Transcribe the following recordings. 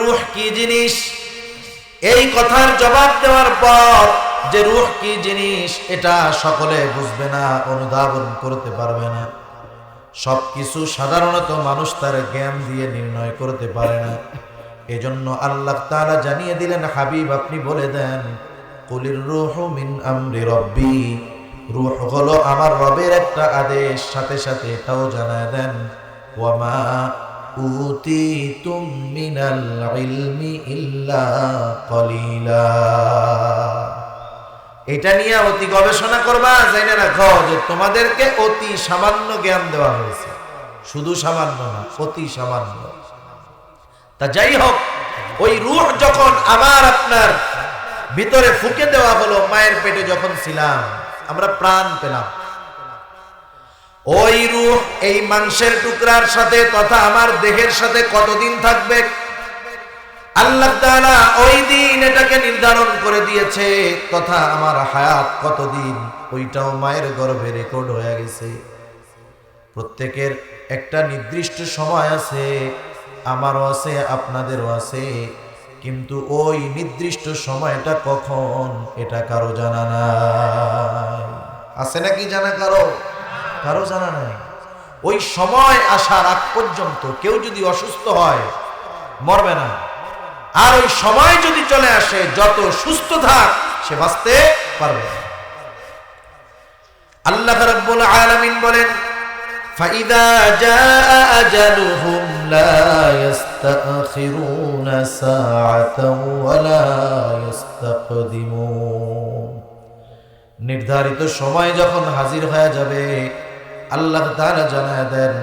রূহ কি জিনিস, এই কথার জবাব দেওয়ার পর যে রূহ কি জিনিস এটা সকলে বুঝবে না, অনুধাবন করতে পারবে না। সবকিছু সাধারণত মানুষ তার জ্ঞান দিয়ে নির্ণয় করতে পারে না। এজন্য আল্লাহ তাআলা জানিয়ে দিলেন, হাবিব আপনি বলে দেন, কুলির রূহু মিন আমরি রব্বি, রূহ হলো আমার রবের একটা আদেশ। সাথে সাথে এটাও জানায় দেন, ওয়ামা উতিতুম মিনাল ইলমি ইল্লা কলিলা। এটা নিয়ে অতি গবেষণা করবা, জাইনা রাখো যে তোমাদেরকে অতি সামান্য জ্ঞান দেওয়া হয়েছে, শুধু সামান্য না, অতি সামান্য। তা যাই হোক, ওই রূহ যখন আমার আপনার ভিতরে ফুঁকে দেওয়া হলো, মায়ের পেটে যখন ছিলাম আমরা প্রাণ পেলাম, ওই রূহ এই মাংসের টুকরার সাথে তথা আমার দেহের সাথে কতদিন থাকবে আল্লাহ তাআলা ওই দিন এটাকে নির্ধারণ করে দিয়েছে, তথা আমার হায়াত কতদিন ওইটাও মায়ের গর্ভে রেকর্ড হয়ে গেছে। প্রত্যেকের একটা নির্দিষ্ট সময় আছে, আমারও আছে, আপনাদেরও আছে, কিন্তু ওই নির্দিষ্ট সময়টা কখন এটা কারো জানা নাই। আছে নাকি জানা কারো? কারো জানা নাই। ওই সময় আসার আগ পর্যন্ত কেউ যদি অসুস্থ হয় মরবে না, আর ওই সময় যদি চলে আসে যত সুস্থ থাক সে বাঁচতে পারবে না। আল্লাহ রাব্বুল আলামিন বলেন, ফাইদা জাআ আজালুহুম লা ইস্তাখিরুনা সাআতাও ওয়া লা ইস্তাকদিমুন। নির্ধারিত সময় যখন হাজির হয়ে যাবে, আল্লাহ তাআলা জানায় দেন,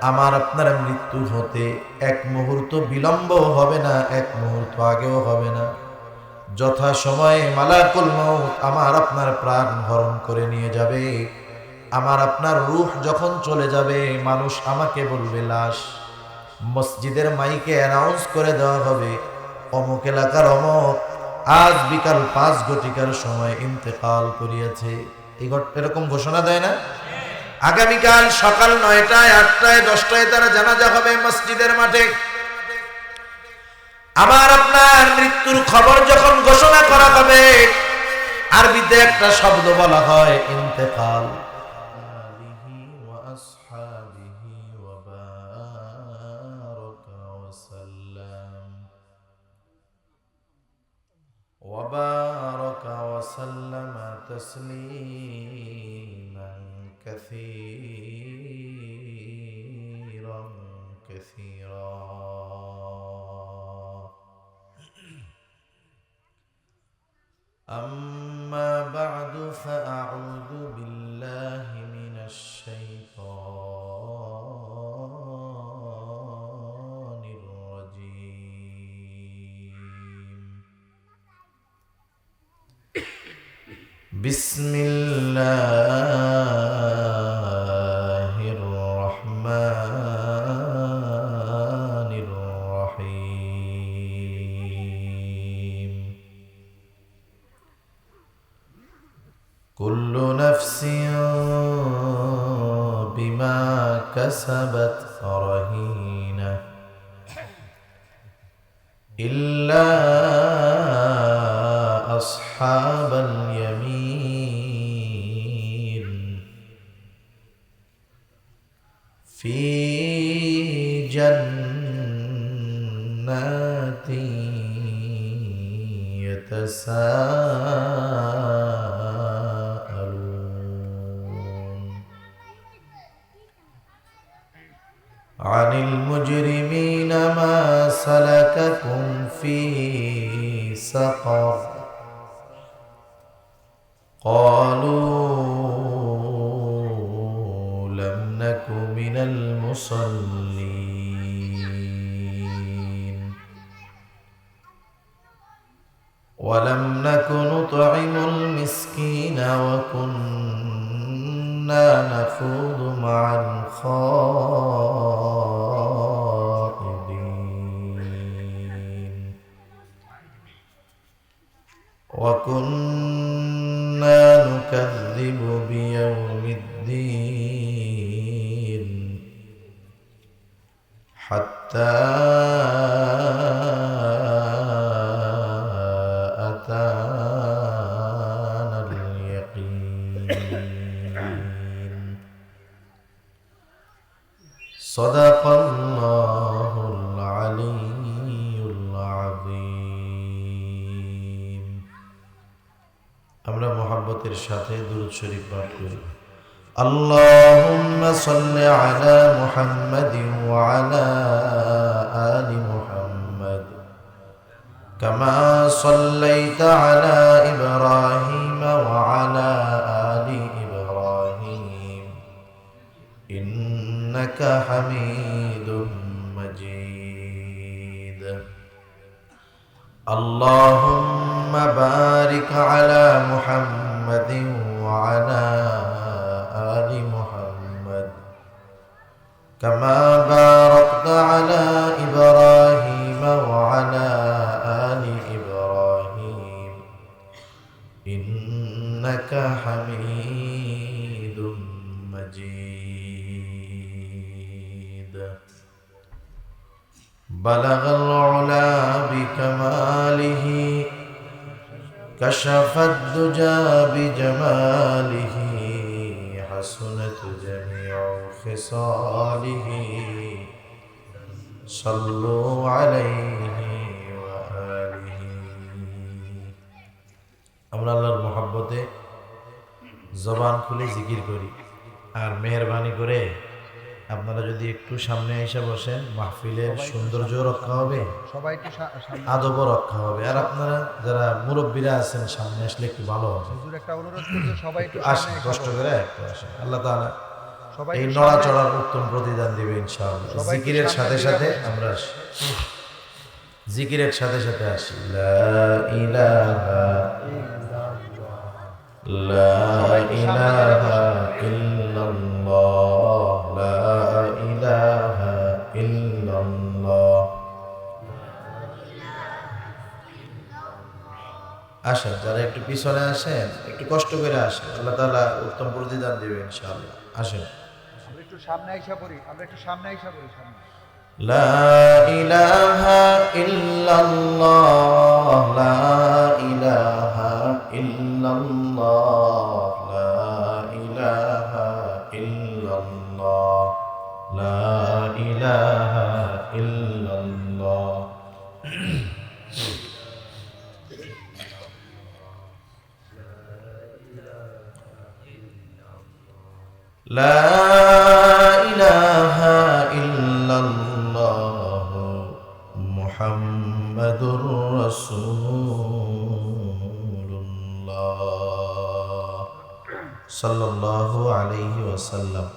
আমার আপনার মৃত্যু হতে এক মুহূর্ত বিলম্ব হবে না, এক মুহূর্ত আগেও হবে না। যথা সময়ে মালাকুল মউত আমার আপনার প্রাণ হরণ করে নিয়ে যাবে। আমার আপনার রূহ যখন চলে যাবে, মানুষ আমাকে বলবে লাশ। মসজিদের মাইকে অ্যানাউন্স করে দেওয়া হবে, অমুক এলাকার অমুক আজ বিকাল 5 ঘটিকার সময় ইন্তেকাল করিয়াছে। এরকম ঘোষণা দেয় না? আগামীকাল সকাল 9টায়, 8টায়, 10টায় তারা জানাজা হবে মসজিদের মাঠে। আমার আপনার মৃত্যুর খবর যখন ঘোষণা করা হবে, আরবিতে একটা শব্দ বলা হয় ইন্তেকাল। وبارك وسلم تسليما كثيرا كثيرا. أما بعد فأعوذ بالله من الشيطان الرجيم. بسم الله الرحمن الرحيم. كل نفس بما كسبت رهينة إلا أصحاب اليمين في جنات يتساءلون عن المجرمين ما سلككم في سقر قالوا لم نك من المصلين ولم نك نطعم المسكين وكنا نخوض مع الخائضين وكنا نكذب بيوم الدين حتى সাদাকাল্লাহুল আলিয়্যুল আযীম। আমরা মুহাব্বতের সাথে দুরূদ শরীফ পাঠ করি। আল্লাহুম্মা সাল্লি আলা মুহাম্মাদিন ওয়া আলা আলি মুহাম্মাদ কামা সাল্লাইতা আলা ইব্রাহিম ওয়া আলা আলি ইব্রাহিম ইন্নাকা হামিদুম মাজিদ। আল্লাহুম্মা বারিক আলা মুহাম্মাদিন ওয়া আলা আলি মুহাম্মাদ কামা বারাকতা আলা ইব্রাহিম ওয়া আলা আলি ইব্রাহিম ইন্নাকা হামিদুম মাজিদ। বালাগাল উলা বিকামালিহি কাশাফাদ দুজা বিজামালিহি হাসুনাত জামিউ খিসালিহি সাল্লু আলাইহি ওয়া আলিহি। আমরা আল্লাহর মহব্বতে জবান খুলে জিকির করি। আর মেহরবানি করে আপনারা যদি একটু সামনে এসে বসেন, মাহফিলের সৌন্দর্য রক্ষা হবে, আদবও রক্ষা হবে। আর আপনারা যারা মুরব্বীরা আছেন সামনে আসলে একটু ভালো হবে। আসেন, কষ্ট করে একটু আসেন। আল্লাহ তাআলা এই নড়াচড়ার উত্তম প্রতিদান দিবে ইনশাআল্লাহ। জিকিরের সাথে সাথে আমরা আসি, জিকিরের সাথে সাথে আসি। লা ইলাহা লা ইলাহা ইল্লাল্লাহ লা ইলাহা ইল্লাল্লাহ। আসেন, যারা একটু পিছনে আসেন একটু কষ্ট করে আসেন, আল্লাহ তাআলা উত্তম প্রতিদান দিবে ইনশাআল্লাহ। আসেন, আমরা একটু সামনে আইসা পড়ি, সামনে। লা ইলাহা ইল্লাল্লাহ লা ইলাহা ইল্লাল্লাহ লা ইলাহা ইল্লাল্লাহ লা ইলাহা ইল্লাল্লাহ। লা ইলাহা ইল্লাল্লাহ মুহাম্মাদুর রাসূলুল্লাহ সাল্লাল্লাহু আলাইহি ওয়াসাল্লাম।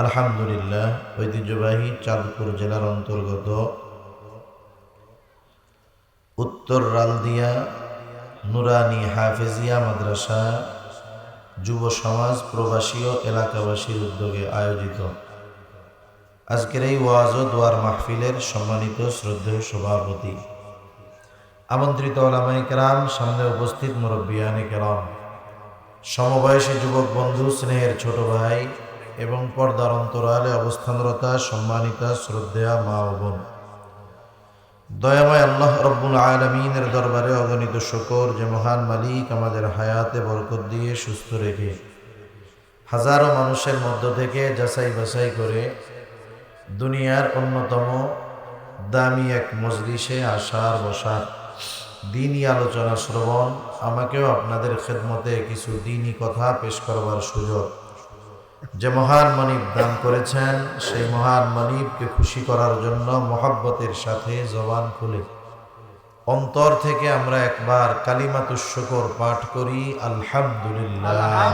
আলহামদুলিল্লাহ, ঐতিহ্যবাহী চাঁদপুর জেলার অন্তর্গত উত্তর রালদিয়া নুরানি হাফেজিয়া মাদ্রাসা যুব সমাজ প্রবাসী ও এলাকাবাসীর উদ্যোগে আয়োজিত আজকের এই ওয়াজ ও দোয়ার মাহফিলের সম্মানিত শ্রদ্ধেয় সভাপতি, আমন্ত্রিত উলামায়ে কেরাম, সামনে উপস্থিত মুরব্বিয়ানে কেরাম, সমবয়সী যুবক বন্ধু, স্নেহের ছোট ভাই এবং পর্দার অন্তরালে অবস্থানরতা সম্মানিতা শ্রদ্ধেয়া মা ও বোন, দয়াময় আল্লাহ রব্বুল আলামিনের দরবারে অগণিত শুকর যে মহান মালিক আমাদের হায়াতে বরকত দিয়ে সুস্থ রেখে হাজারো মানুষের মধ্য থেকে যাচাই বাছাই করে দুনিয়ার অন্যতম দামি এক মজলিসে আসার বসার, দ্বীনি আলোচনা শ্রবণ, আমাকেও আপনাদের খেদমতে কিছু দ্বীনি কথা পেশ করবার সুযোগ যে মহান মানিব দান করেছেন, সেই মহান মানিবকে খুশি করার জন্য মহব্বতের সাথে জবান খুলে অন্তর থেকে আমরা একবার কালিমাতুশ শুকর পাঠ করি। আলহামদুলিল্লাহ।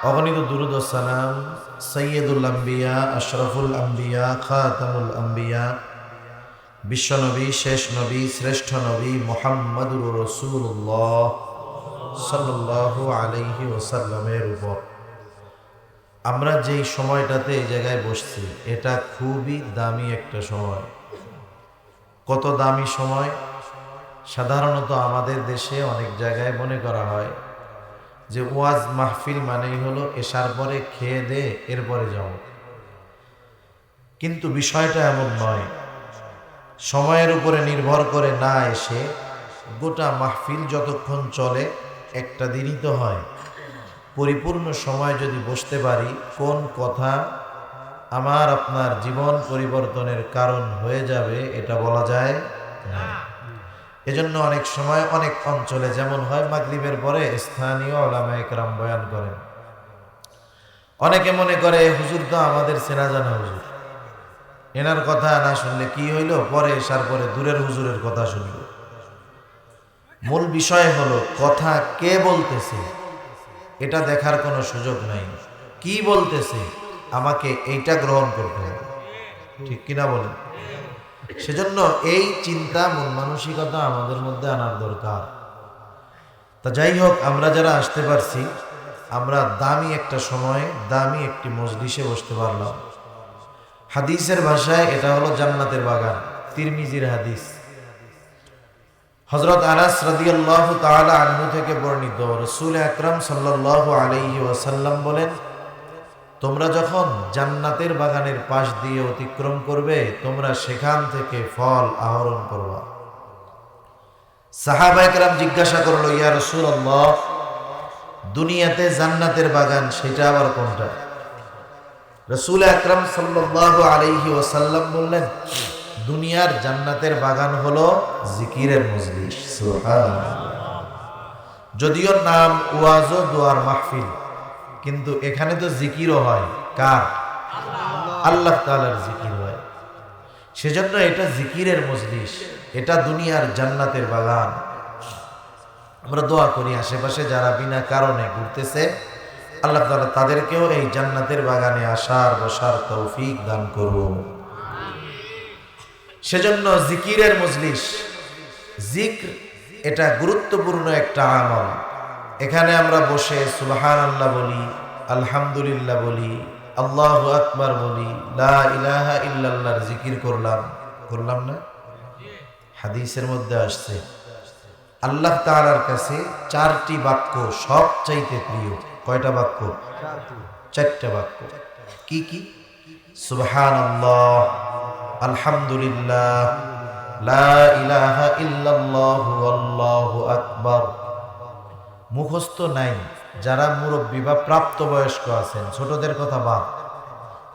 অগণিত দুরূদ ও সালাম সাইয়্যিদুল আম্বিয়া, আশরাফুল আম্বিয়া, খাতামুল আম্বিয়া, বিশ্বনবী, শেষ নবী, শ্রেষ্ঠ নবী মুহাম্মাদুর রাসূলুল্লাহ সাল্লাল্লাহু আলাইহি ওয়াসাল্লামের উপর। আমরা যেই সময়টাতে এই জায়গায় বসছি, এটা খুবই দামি একটা সময়। কত দামি সময়! সাধারণত আমাদের দেশে অনেক জায়গায় মনে করা হয় যে ওয়াজ মাহফিল মানেই হলো এশার পরে খেয়ে দে এরপরে যাও, কিন্তু বিষয়টা এমন নয়। সময়ের উপরে নির্ভর করে না এসে গোটা মাহফিল যতক্ষণ চলে একটা দিনই তো হয়। পরিপূর্ণ সময় যদি বসতে পারি, কোন কথা আমার আপনার জীবন পরিবর্তনের কারণ হয়ে যাবে এটা বলা যায় না। এজন্য অনেক সময় অনেক অঞ্চলে যেমন হয় মাগরিবের পরে স্থানীয় উলামায়ে কেরাম বয়ান করেন। অনেকে মনে করে হুজুর তো আমাদের চেনা জানা হুজুর, এনার কথা না শুনলে কি হইল, পরে এসার পরে দূরের হুজুরের কথা শুনল। মূল বিষয় হলো কথা কে বলতেছে এটা দেখার কোনো সুযোগ নাই, কি বলতেছে আমাকে এইটা গ্রহণ করতে হবে, ঠিক কিনা বলেন? সেজন্য এই চিন্তা মন মানসিকতা আমাদের মধ্যে আনার দরকার। তা যাই হোক, আমরা যারা আসতে পারছি, আমরা দামি একটা সময়ে দামি একটি মজলিসে বসতে পারলাম। হাদিসের ভাষায় এটা হলো জান্নাতের বাগান, তিরমিজির হাদিস। হযরত আনাস রাদিয়াল্লাহু তাআলা আনহু থেকে বর্ণিত, রাসূল আকরাম সাল্লাল্লাহু আলাইহি ওয়াসাল্লাম বলেন, তোমরা যখন জান্নাতের বাগানের পাশ দিয়ে অতিক্রম করবে, তোমরা সেখান থেকে ফল আহরণ করবা। সাহাবায়ে কেরাম জিজ্ঞাসা করলো, ইয়া রাসূলুল্লাহ, দুনিয়াতে জান্নাতের বাগান সেটা আবার কোনটা? রাসূল আকরাম সাল্লাল্লাহু আলাইহি ওয়াসাল্লাম বললেন, দুনিয়ার জান্নাতের বাগান হলো জিকিরের মজলিস। সুবহানাল্লাহ। যদিও নাম ওয়াজ ও দোয়ার মাহফিল, কিন্তু এখানে তো জিকিরও হয়। কার? আল্লাহ তাআলার জিকির হয়। সেজন্য এটা জিকিরের মজলিস, এটা দুনিয়ার জান্নাতের বাগান। আমরা দোয়া করি আশেপাশে যারা বিনা কারণে ঘুরতেছে, আল্লাহ তাআলা তাদেরকেও এই জান্নাতের বাগানে আসার বসার তৌফিক দান করুন। সেজন্য জিকিরের মজলিস, জিক্র এটা গুরুত্বপূর্ণ একটা আমল। এখানে আমরা বসে সুবহানাল্লাহ বলি, আলহামদুলিল্লাহ বলি, আল্লাহু আকবার বলি, লা ইলাহা ইল্লাল্লাহর জিকির করলাম না? হাদিসের মধ্যে আসছে আল্লাহ তাআলার কাছে 4টি বাক্য সবচাইতে প্রিয়। কয়টা বাক্য? 4টা বাক্য। কি কি? সুবহানাল্লাহ, আলহামদুলিল্লাহ, লা ইলাহা ইল্লাল্লাহু আল্লাহু আকবার। মুখস্থ নাই, যারা মুরব্বী বা প্রাপ্তবয়স্ক আছেন, ছোটদের কথা বাদ,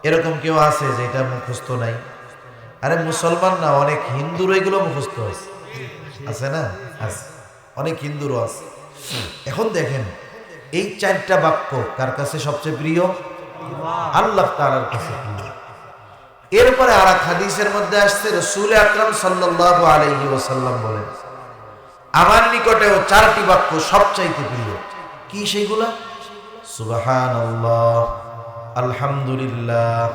এরকম কেউ আছে যে এটা মুখস্থ নাই? আরে মুসলমান না, অনেক হিন্দুর এগুলো মুখস্থ আছে না? আছে, অনেক হিন্দুরও আছে। এখন দেখেন, এই 4টা বাক্য কার কাছে সবচেয়ে প্রিয়? আল্লাহ তাআলার কাছে প্রিয়। এরপরে আর এক হাদিসের মধ্যে আসছে, রাসূল আকরাম সাল্লাল্লাহু আলাইহি ওয়াসাল্লাম বলেন, আমার নিকটেও 4টি বাক্য সবচাইতে প্রিয়। কি সেগুলা? সুবহানাল্লাহ, আলহামদুলিল্লাহ,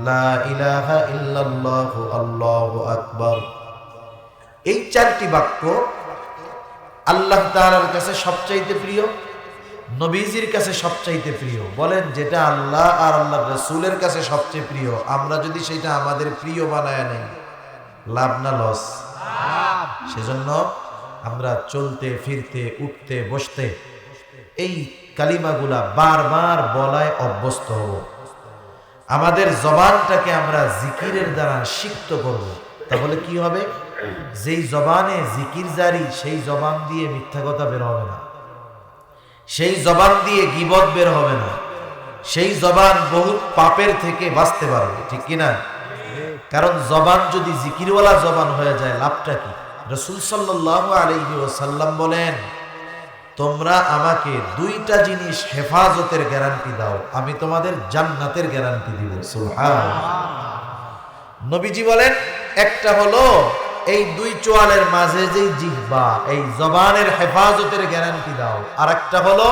লা ইলাহা ইল্লাল্লাহু আল্লাহু আকবার। এই 4টি বাক্য আল্লাহ তাআলার কাছে সবচাইতে প্রিয়, নবীজির কাছে সবচাইতে প্রিয়। বলেন, যেটা আল্লাহ আর আল্লাহর রাসূলের কাছে সবচেয়ে প্রিয়, আমরা যদি সেটা আমাদের প্রিয় বানায় নেই, লাভ না লস? সেজন্য আমরা চলতে ফিরতে উঠতে বসতে এই কালিমাগুলা বারবার বলায় অভ্যস্ত হব। আমাদের জবানটাকে আমরা জিকিরের দ্বারা সিক্ত করব। তাহলে কি হবে? যেই জবানে জিকির জারি, সেই জবান দিয়ে মিথ্যা কথা বের হবে না, সেই জবান দিয়ে গীবত বের হবে না, সেই জবান বহুত পাপের থেকে বাঁচতে পারবে, ঠিক কিনা? কারণ জবান যদি জিকিরওয়ালা জবান হয়ে যায়, লাভটা কি? রাসূল সাল্লাল্লাহু আলাইহি ওয়াসাল্লাম বলেন, তোমরা আমাকে 2টা জিনিস হেফাজতের গ্যারান্টি দাও, আমি তোমাদের জান্নাতের গ্যারান্টি দিব। সুবহানাল্লাহ। নবীজি বলেন, একটা হলো এই 2 চোয়ালের মাঝে যেই জিহ্বা, এই জবানের হেফাজতের গ্যারান্টি দাও। আর একটা হলো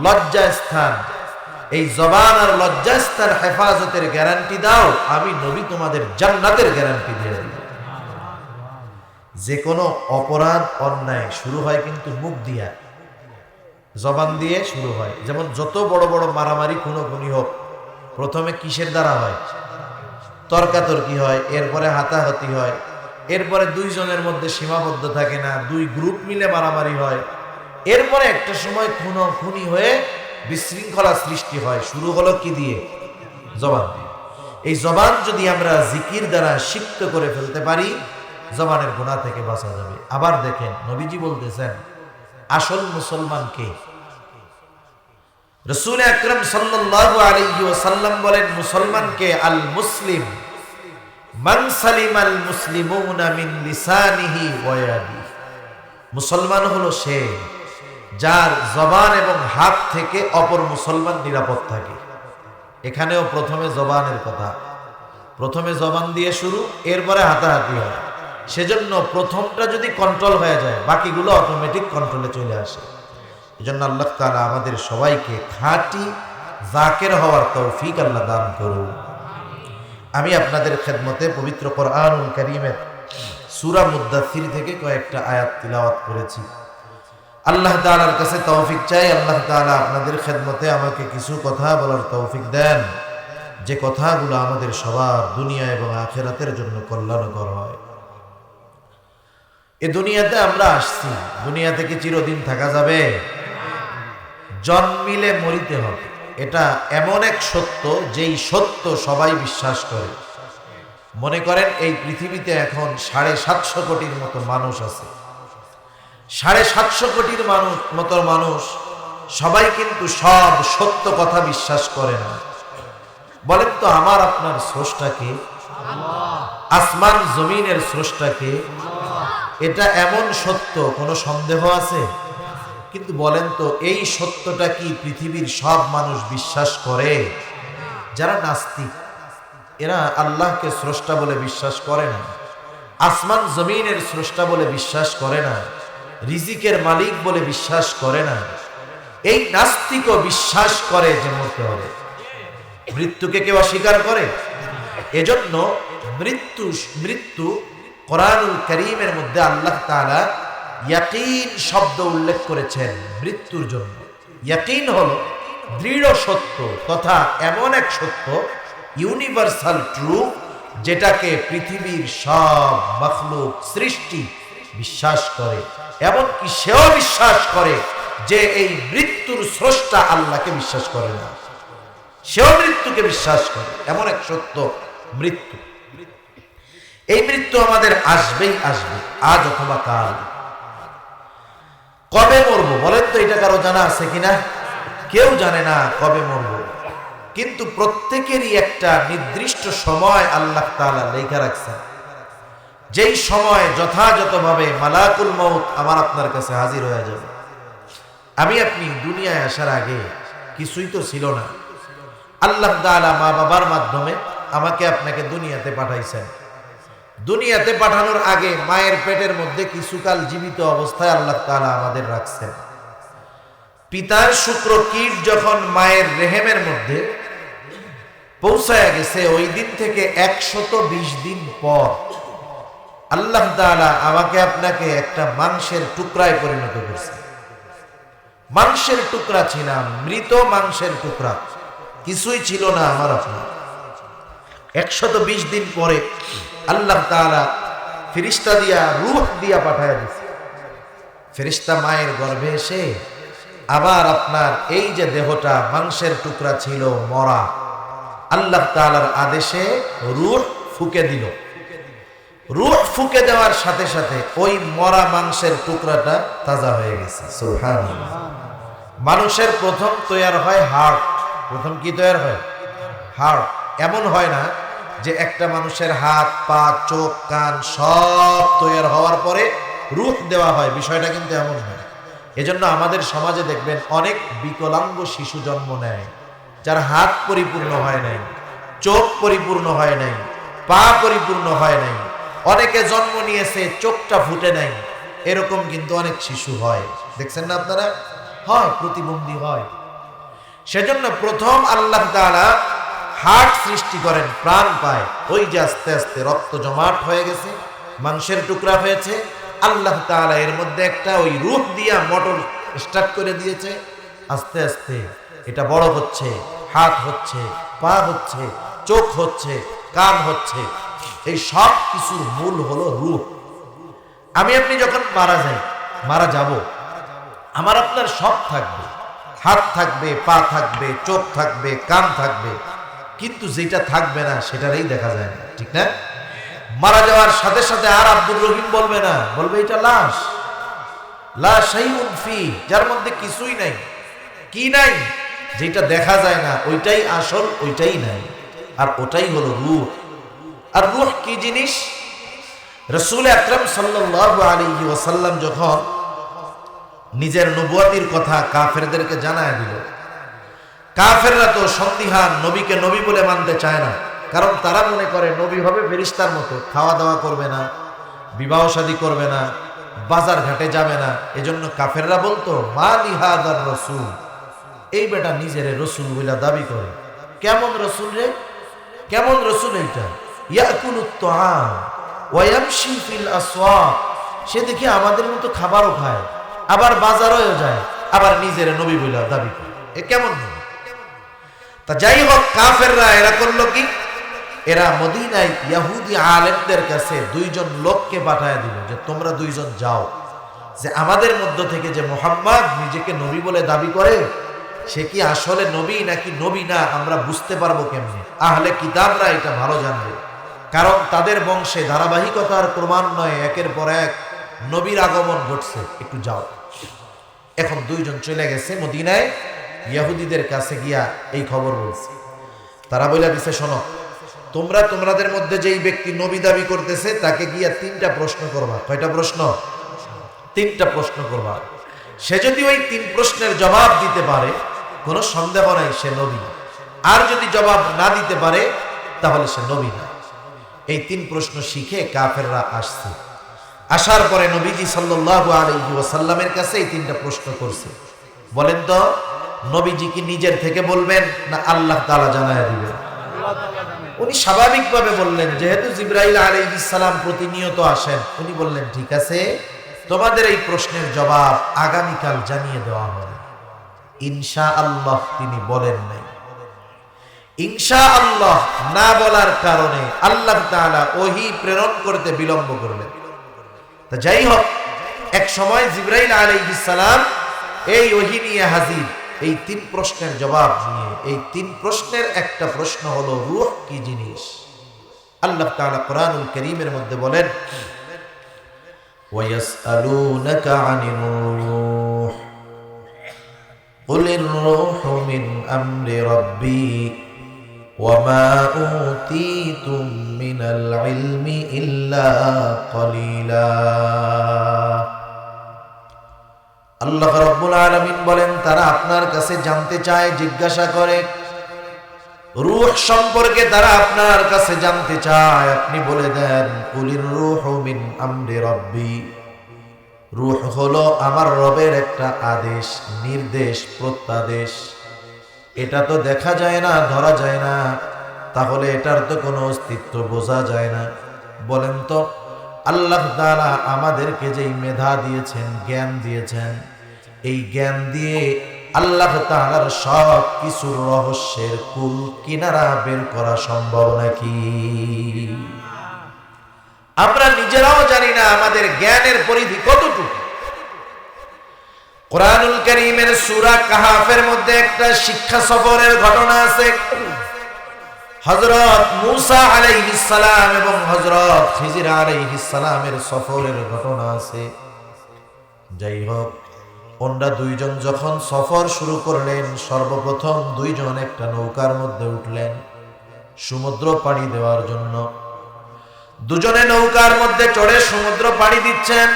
লজ্জাস্থান, এই জবান আর লজ্জাস্থান হেফাজতের গ্যারান্টি দাও, আমি নবী তোমাদের জান্নাতের গ্যারান্টি দিয়ে দিব। যে কোনো অপরাধ অন্যায় শুরু হয় কিন্তু মুখ দিয়া, জবান দিয়ে শুরু হয়। যেমন যত বড় বড় মারামারি খুনোখুনি হোক, প্রথমে কিসের দ্বারা হয়? তর্কাতর্কি হয়, এরপরে হাতাহাতি হয়, এরপরে 2 জনের মধ্যে সীমাবদ্ধ থাকে না, 2 গ্রুপ মিলে মারামারি হয়, এরপরে একটা সময় খুনোখুনি হয়ে বিশৃঙ্খলা সৃষ্টি হয়। শুরু হলো কি দিয়ে? জবান দিয়ে। এই জবান যদি আমরা জিকির দ্বারা সিক্ত করে ফেলতে পারি, জবানের গুনাহ থেকে বাঁচা যাবে। আবার দেখেন, নবীজি বলতেছেন, আসল মুসলমান কে? রাসূল আকরাম সাল্লাল্লাহু আলাইহি ওয়াসাল্লাম বলেন, মুসলমানকে আল মুসলিম মান সালিমাল মুসলিমুনা মিন লিসানিহি ওয়া ইয়াদিহি। মুসলমান হলো সে যার জবান এবং হাত থেকে অপর মুসলমান নিরাপদ থাকে। এখানেও প্রথমে জবানের কথা, প্রথমে জবান দিয়ে শুরু, এরপরে হাতাহাতি হয়। সেজন্য প্রথমটা যদি কন্ট্রোল হয়ে যায়, বাকিগুলো অটোমেটিক কন্ট্রোলে চলে আসে। এজন্য আল্লাহ তাআলা আমাদের সবাইকে খাঁটি যাকের হওয়ার তৌফিক আল্লাহ দান করুন। আমি আপনাদের খেদমতে পবিত্র কোরআনুল কারীমের সূরা মুদ্দাসসির থেকে কয়েকটা আয়াত তিলাওয়াত করেছি। আল্লাহ তাআলার কাছে তৌফিক চাই, আল্লাহ তাআলা আপনাদের খেদমতে আমাকে কিছু কথা বলার তৌফিক দেন, যে কথাগুলো আমাদের সবার দুনিয়া এবং আখিরাতের জন্য কল্যাণকর হয়। এই দুনিয়াতে আমরা আসছি, দুনিয়া থেকে চিরদিন থাকা যাবে? জন্মিলে মরিতে হবে, এটা এমন এক সত্য যেই সত্য সবাই বিশ্বাস করে। মনে করেন এই পৃথিবীতে এখন 750 কোটির মতো মানুষ আছে। 750 কোটির মতো মানুষ সবাই কিন্তু সব সত্য কথা বিশ্বাস করে না। বলেন তো, আমার আপনার স্রষ্টাকে, আসমান জমিনের স্রষ্টাকে, এটা এমন সত্য, কোনো সন্দেহ আছে? কিন্তু বলেন তো, এই সত্যটা কি পৃথিবীর সব মানুষ বিশ্বাস করে? যারা নাস্তিক, এরা আল্লাহকে স্রষ্টা বলে বিশ্বাস করে না, আসমান জমিনের স্রষ্টা বলে বিশ্বাস করে না, রিজিকের মালিক বলে বিশ্বাস করে না। এই নাস্তিকও বিশ্বাস করে যে মরতে হবে। মৃত্যুকে কেউ অস্বীকার করে? এজন্য মৃত্যু কোরআনুল কারীমের মধ্যে আল্লাহ তাআলা ইয়াকিন শব্দ উল্লেখ করেছেন মৃত্যুর জন্য। ইয়াকিন হলো দৃঢ় সত্য তথা এমন এক সত্য, ইউনিভার্সাল ট্রুথ, যেটাকে পৃথিবীর সব মাখলুক সৃষ্টি বিশ্বাস করে। এমনকি সেও বিশ্বাস করে যে এই মৃত্যুর স্রষ্টা আল্লাহকে বিশ্বাস করে না, সেও মৃত্যুকে বিশ্বাস করে। এমন এক সত্য মৃত্যু। এই মৃত্যু আমাদের আসবেই আসবে, আজ অথবা কাল। কবে মরবো বলেন তো, এটা কারো জানা আছে কিনা? কেউ জানে না কবে মরবো, কিন্তু প্রত্যেকেরই একটা নির্দিষ্ট সময় আল্লাহ তাআলা লেখা রাখছেন, যেই সময় যথাযথভাবে মালাকুল মউত আমার আপনার কাছে হাজির হয়ে যাবে। আমি আপনি দুনিয়ায় আসার আগে কিছুই তো ছিল না। আল্লাহ তাআলা মা বাবার মাধ্যমে আমাকে আপনাকে দুনিয়াতে পাঠাইছেন। দুনিয়াতে পাঠানোর আগে মায়ের পেটের মধ্যে কিছুকাল জীবিত অবস্থায় আল্লাহ তাআলা আমাদের রাখছেন। পিতার শুক্রকীট যখন মায়ের রেহেমের মধ্যে পৌঁছায় গেছে, ওই দিন থেকে 120 দিন পর আল্লাহ তাআলা আমাকে আপনাকে একটা মাংসের টুকরায় পরিণত করছে। মাংসের টুকরা ছিলাম, মৃত মাংসের টুকরা, কিছুই ছিল না আমার আপনার। 120 দিন পরে আল্লাহ তাআলা ফেরেশতা দিয়া রূহ দিয়া পাঠায় দিয়েছে। ফেরেশতা মায়ের গর্ভে এসে আবার আপনার এই যে দেহটা মাংসের টুকরা ছিল মরা, আল্লাহ তাআলার আদেশে রূহ ফুঁকে দিল। রূহ ফুঁকে দেওয়ার সাথে সাথে ওই মরা মাংসের টুকরাটা তাজা হয়ে গেছে। সুবহানাল্লাহ। মানুষের প্রথম তৈরি হয় হার্ট। প্রথম কি তৈরি হয়? হার্ট। এমন হয় না যে একটা মানুষের হাত পা চোখ কান সব তৈরি হওয়ার পরে রূহ দেওয়া হয়, বিষয়টা কিন্তু এমন নয়। এজন্য আমাদের সমাজে দেখবেন অনেক বিকলাঙ্গ শিশু জন্ম নেয়, যার হাত পরিপূর্ণ হয় নাই, চোখ পরিপূর্ণ হয় নাই, পা পরিপূর্ণ হয় নাই। অনেকে জন্ম নিয়েছে চোখটা ফুটে নাই, এরকম কিন্তু অনেক শিশু হয়। দেখছেন না আপনারা? হয়, প্রতিবন্ধী হয়। সেজন্য প্রথম আল্লাহ তাআলা হার্ট সৃষ্টি করেন, প্রাণ পায়। ওই যে আস্তে আস্তে রক্ত জমাট হয়ে গেছে, মাংসের টুকরা হয়েছে, আল্লাহ তাআলা এর মধ্যে একটা ওই রূহ দিয়া মোটর স্টার্ট করে দিয়েছে। আস্তে আস্তে এটা বড় হচ্ছে, হাত হচ্ছে, পা হচ্ছে, চোখ হচ্ছে, কান হচ্ছে। এই সব কিছুর মূল হলো রূহ। আমি আপনি যখন মারা যাব, আমার আপনার সব থাকবে, হাত থাকবে, পা থাকবে, চোখ থাকবে, কান থাকবে, কিন্তু যেটা থাকবে না সেটারই দেখা যায় না, ঠিক না? মারা যাওয়ার সাথে সাথে আর আব্দুর রহিম বলবে না, বলবে এটা লাশ। লা শাইউন ফি, যার মধ্যে কিছুই নাই। কি নাই? যেটা দেখা যায় না ওইটাই আসল, ওইটাই নাই, আর ওটাই হলো রূহ। আর রূহ কি জিনিস? রাসূল আকরাম সাল্লাল্লাহু আলাইহি ওয়াসাল্লাম যখন নিজের নবুয়তির কথা কাফেরদেরকে জানায় দিল, কাফেররা তো সন্দিহান, নবীকে নবী বলে মানতে চায় না, কারণ তারা মনে করে নবী হবে ফেরেশতার মতো, খাওয়া দাওয়া করবে না, বিবাহ শাদী করবে না, বাজার ঘাটে যাবে না। এজন্য কাফেররা বলতো মা লিহাদার রাসূল, এই বেটা নিজের রসুল বলে দাবি করে, কেমন রসুল রে, কেমন রসুল এইটা? ইয়াকুলুত তাআম ওয়া ইয়ামশি ফিল আসওয়াক, সে দেখি আমাদের মতো খাবারও খায়, আবার বাজারেও যায়, আবার নিজের নবী বলে দাবি করে, এ কেমন নবী? তা যাই হোক, কাফেররা এরা করলো কি, এরা মদিনায় ইহুদি আলেমদের কাছে দুইজন লোককে পাঠায় দিল যে তোমরা দুইজন যাও, যে আমাদের মধ্য থেকে যে মুহাম্মদ নিজেকে নবী বলে দাবি করে সে কি আসলে নবী নাকি নবী না আমরা বুঝতে পারবো কেমনে? আহলে কিতাবরা এটা ভালো জানবে, কারণ তাদের বংশে ধারাবাহিকতার ক্রমান্বয়ে একের পর এক নবীর আগমন ঘটছে। একটু যাও। এখন দুইজন চলে গেছে মদিনায়, ইহুদিদের কাছে গিয়া এই খবর বলছে। তারা বলে দিছে, শোনো, তোমরা তোমাদের মধ্যে যেই ব্যক্তি নবী দাবি করতেছে তাকে গিয়া 3টা প্রশ্ন করবা। কয়টা প্রশ্ন? 3টা প্রশ্ন করবা। সে যদি ওই 3 প্রশ্নের জবাব দিতে পারে, কোনো সন্দেহ নাই সে নবী, আর যদি জবাব না দিতে পারে তাহলে সে নবী না। এই 3 প্রশ্ন শিখে কাফেররা আসছে। আসার পরে নবীজি সাল্লাল্লাহু আলাইহি ওয়াসাল্লামের কাছে এই 3টা প্রশ্ন করছে। বলেন তো, নবীজি কি নিজের থেকে বলবেন না আল্লাহ তাআলা জানায় দিবেন? উনি স্বাভাবিকভাবে বললেন, যেহেতু জিবরাইল আলাইহিস সালাম প্রতিনিয়ত আসেন, উনি বললেন ঠিক আছে, তোমাদের এই প্রশ্নের জবাব আগামীকাল জানিয়ে দেওয়া হবে। ইনশাআল্লাহ তিনি বলেন নাই। ইনশাআল্লাহ না বলার কারণে আল্লাহ তাআলা ওহী প্রেরণ করতে বিলম্ব করলেন। তা যাই হোক, এক সময় জিবরাইল আলাইহিস সালাম এই ওহী নিয়ে হাজির, এই 3 প্রশ্নের জবাব নিয়ে। এই 3 প্রশ্নের একটা প্রশ্ন হলো রূহ কি জিনিস। আল্লাহ তাআলা কোরআনুল কারীমের মধ্যে বলেন, وَيَسْأَلُونَكَ عَنِ الرُّوحِ قُلِ الرُّوحُ مِنْ أَمْرِ رَبِّي وَمَا أُوتِيتُم مِّنَ الْعِلْمِ إِلَّا قَلِيلًا। আল্লাহ রাব্বুল আলামিন বলেন, তারা আপনার কাছে জানতে চায়, জিজ্ঞাসা করে, রূহ সম্পর্কে তারা আপনার কাছে জানতে চায়। আপনি বলে দেন, কুলির রূহু মিন আমরি রাব্বি, রূহ হলো আমার রবের একটা আদেশ, নির্দেশ, প্রত্যাদেশ। এটা তো দেখা যায় না, ধরা যায় না, তাহলে এটার তো কোনো অস্তিত্ব বোঝা যায় না। বলেন তো, আল্লাহ তাআলা আমাদেরকে যেই মেধা দিয়েছেন, জ্ঞান দিয়েছেন, এই জ্ঞান দিয়ে আল্লাহ তাআলার সব কিছুর রহস্যের কুল কিনারা বের করা সম্ভব নাকি? আমরা নিজেরাও জানি না আমাদের জ্ঞানের পরিধি কতটুকু। কোরআনুল কারীমের সূরা কাহাফের মধ্যে একটা শিক্ষা সফরের ঘটনা আছে। হযরত মূসা আলাইহিস সালাম এবং হযরত খিজির আলাইহিস সালামের সফরের ঘটনা আছে। যাই হোক, ওনারা দুইজন যখন সফর শুরু করলেন, সর্বপ্রথম দুইজন একটা নৌকার মধ্যে উঠলেন সমুদ্র পাড়ি দেওয়ার জন্য। দুজনে নৌকার মধ্যে চড়ে সমুদ্র পাড়ি দিচ্ছেন।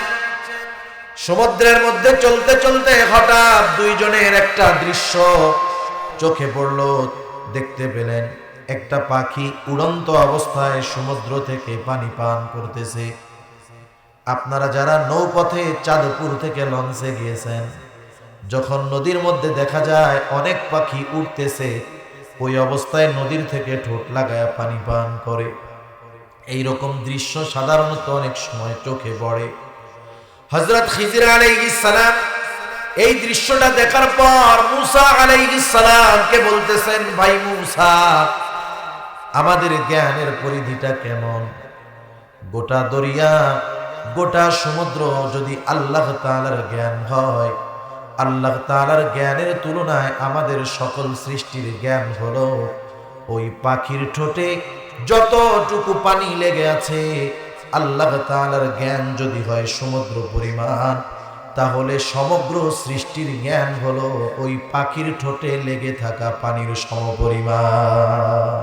সমুদ্রের মধ্যে চলতে চলতে হঠাৎ দুইজনের একটা দৃশ্য চোখে পড়ল। দেখতে পেলেন একটা পাখি উড়ন্ত অবস্থায় সমুদ্র থেকে পানি পান করতেছে। আপনারা যারা নৌপথে চাঁদপুর থেকে লঞ্চে গিয়েছেন, যখন নদীর মধ্যে দেখা যায় অনেক পাখি উঠতেছে, ওই অবস্থায় নদীর থেকে ঠোঁট লাগায়া পানি পান করে, এই রকম দৃশ্য সাধারণত অনেক সময় চোখে পড়ে। হযরত খিজির আলাইহিস সালাম এই দৃশ্যটা দেখার পর মূসা আলাইহিস সালামকে বলতেছেন, ভাই মূসা, আমাদের জ্ঞানের পরিধিটা কেমন? গোটা দরিয়া, গোটা সমুদ্র যদি আল্লাহ তাআলার জ্ঞান হয়, আল্লাহ তাআলার জ্ঞানের তুলনায় আমাদের সকল সৃষ্টির জ্ঞান হলো ওই পাখির ঠোঁটে যতটুকু পানি লেগে আছে। আল্লাহ তাআলার জ্ঞান যদি হয় সমুদ্র পরিমাণ, তাহলে সমগ্র সৃষ্টির জ্ঞান হলো ওই পাখির ঠোঁটে লেগে থাকা পানির সমপরিমাণ।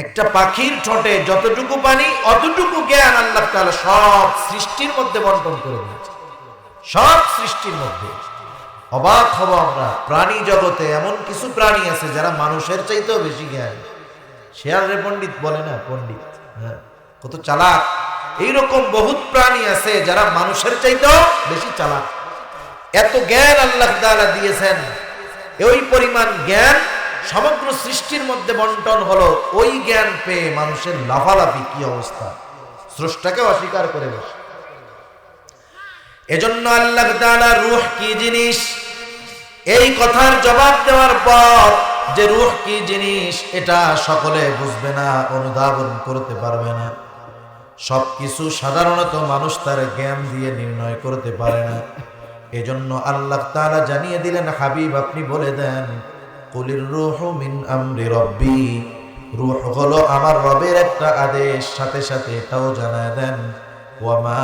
একটা পাখির ঠোঁটে যতটুকু পানি অতটুকু জ্ঞান আল্লাহ তাআলা সব সৃষ্টির মধ্যে বন্টন করে দিয়েছে। সব সৃষ্টির মধ্যে অবাক হব আমরা, প্রাণী জগতে এমন কিছু প্রাণী আছে যারা মানুষের চাইতেও বেশি জ্ঞান। শেয়াল রে পণ্ডিত বলে না, পণ্ডিত, হ্যাঁ, কত চালাক। এইরকম বহুত প্রাণী আছে যারা মানুষের চাইতেও বেশি চালাক। এত জ্ঞান আল্লাহ তাআলা দিয়েছেন, ওই পরিমাণ জ্ঞান সমগ্র সৃষ্টির মধ্যে বন্টন হলো। ওই জ্ঞান পেয়ে মানুষের লাফালাফি কি অবস্থা, স্রষ্টাকে অস্বীকার করে বসে। এজন্য আল্লাহ তাআলা রূহ কি জিনিস, এই কথার জবাব দেওয়ার পর যে রূহ কি জিনিস এটা সকলে বুঝবে না, অনুধাবন করতে পারবে না। সবকিছু সাধারণত মানুষ তার জ্ঞান দিয়ে নির্ণয় করতে পারে না। এজন্য আল্লাহ তাআলা জানিয়ে দিলেন, হাবিব আপনি বলে দেন, কুলির রূহু মিন আমরি রব্বি, রূহ হলো আমার রবের একটা আদেশ। সাথে সাথে এটাও জানায় দেন, ওয়ামা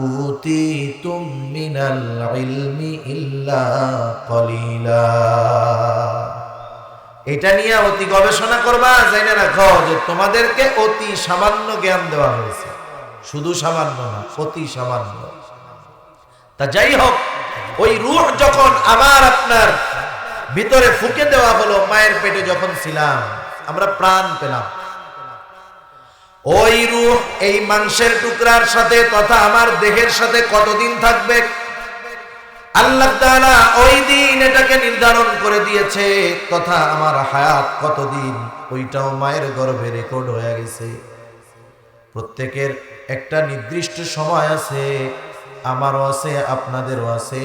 উতিতুম মিনাল ইলমি ইল্লা কলিলা। এটা নিয়ে অতি গবেষণা করবা, জানা রাখো যে তোমাদেরকে অতি সামান্য জ্ঞান দেওয়া হয়েছে, শুধু সামান্য না, অতি সামান্য। তা যাই হোক, ওই রূহ যখন আমার আপনার ভিতরে ফুঁকে দেওয়া হলো, মায়ের পেটে যখন ছিলাম আমরা প্রাণ পেলাম, ওই রূহ এই মাংসের টুকরার সাথে তথা আমার দেহের সাথে কতদিন থাকবে আল্লাহ তাআলা ওই দিন এটাকে নির্ধারণ করে দিয়েছে। তথা আমার হায়াত কতদিন ওইটাও মায়ের গর্ভে রেকর্ড হয়ে গেছে। প্রত্যেকের একটা নির্দিষ্ট সময় আছে, আমারও আছে, আপনাদেরও আছে,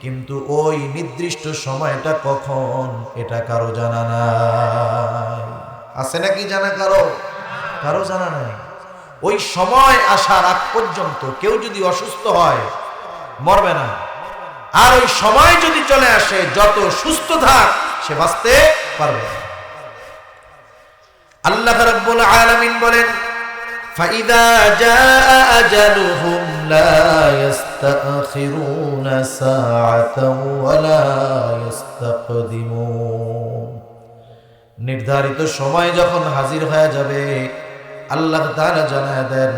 কিন্তু ওই নির্দিষ্ট সময়টা কখন এটা কারো জানা নাই। আছে নাকি জানা কারো? কারো জানা নাই। ওই সময় আসার আগ পর্যন্ত কেউ যদি অসুস্থ হয় মরবে না, আর ওই সময় যদি চলে আসে যত সুস্থ থাক সে বাঁচতে পারবে না। আল্লাহ রাব্বুল আলামিন বলেন, ফাইদা জাআ আজালুহুম লা ইস্তাখিরুনা সাআতাও ওয়া লা ইস্তাকদিমুন। নির্ধারিত সময় যখন হাজির হয়ে যাবে আল্লাহ তাআলা জানায় দেন,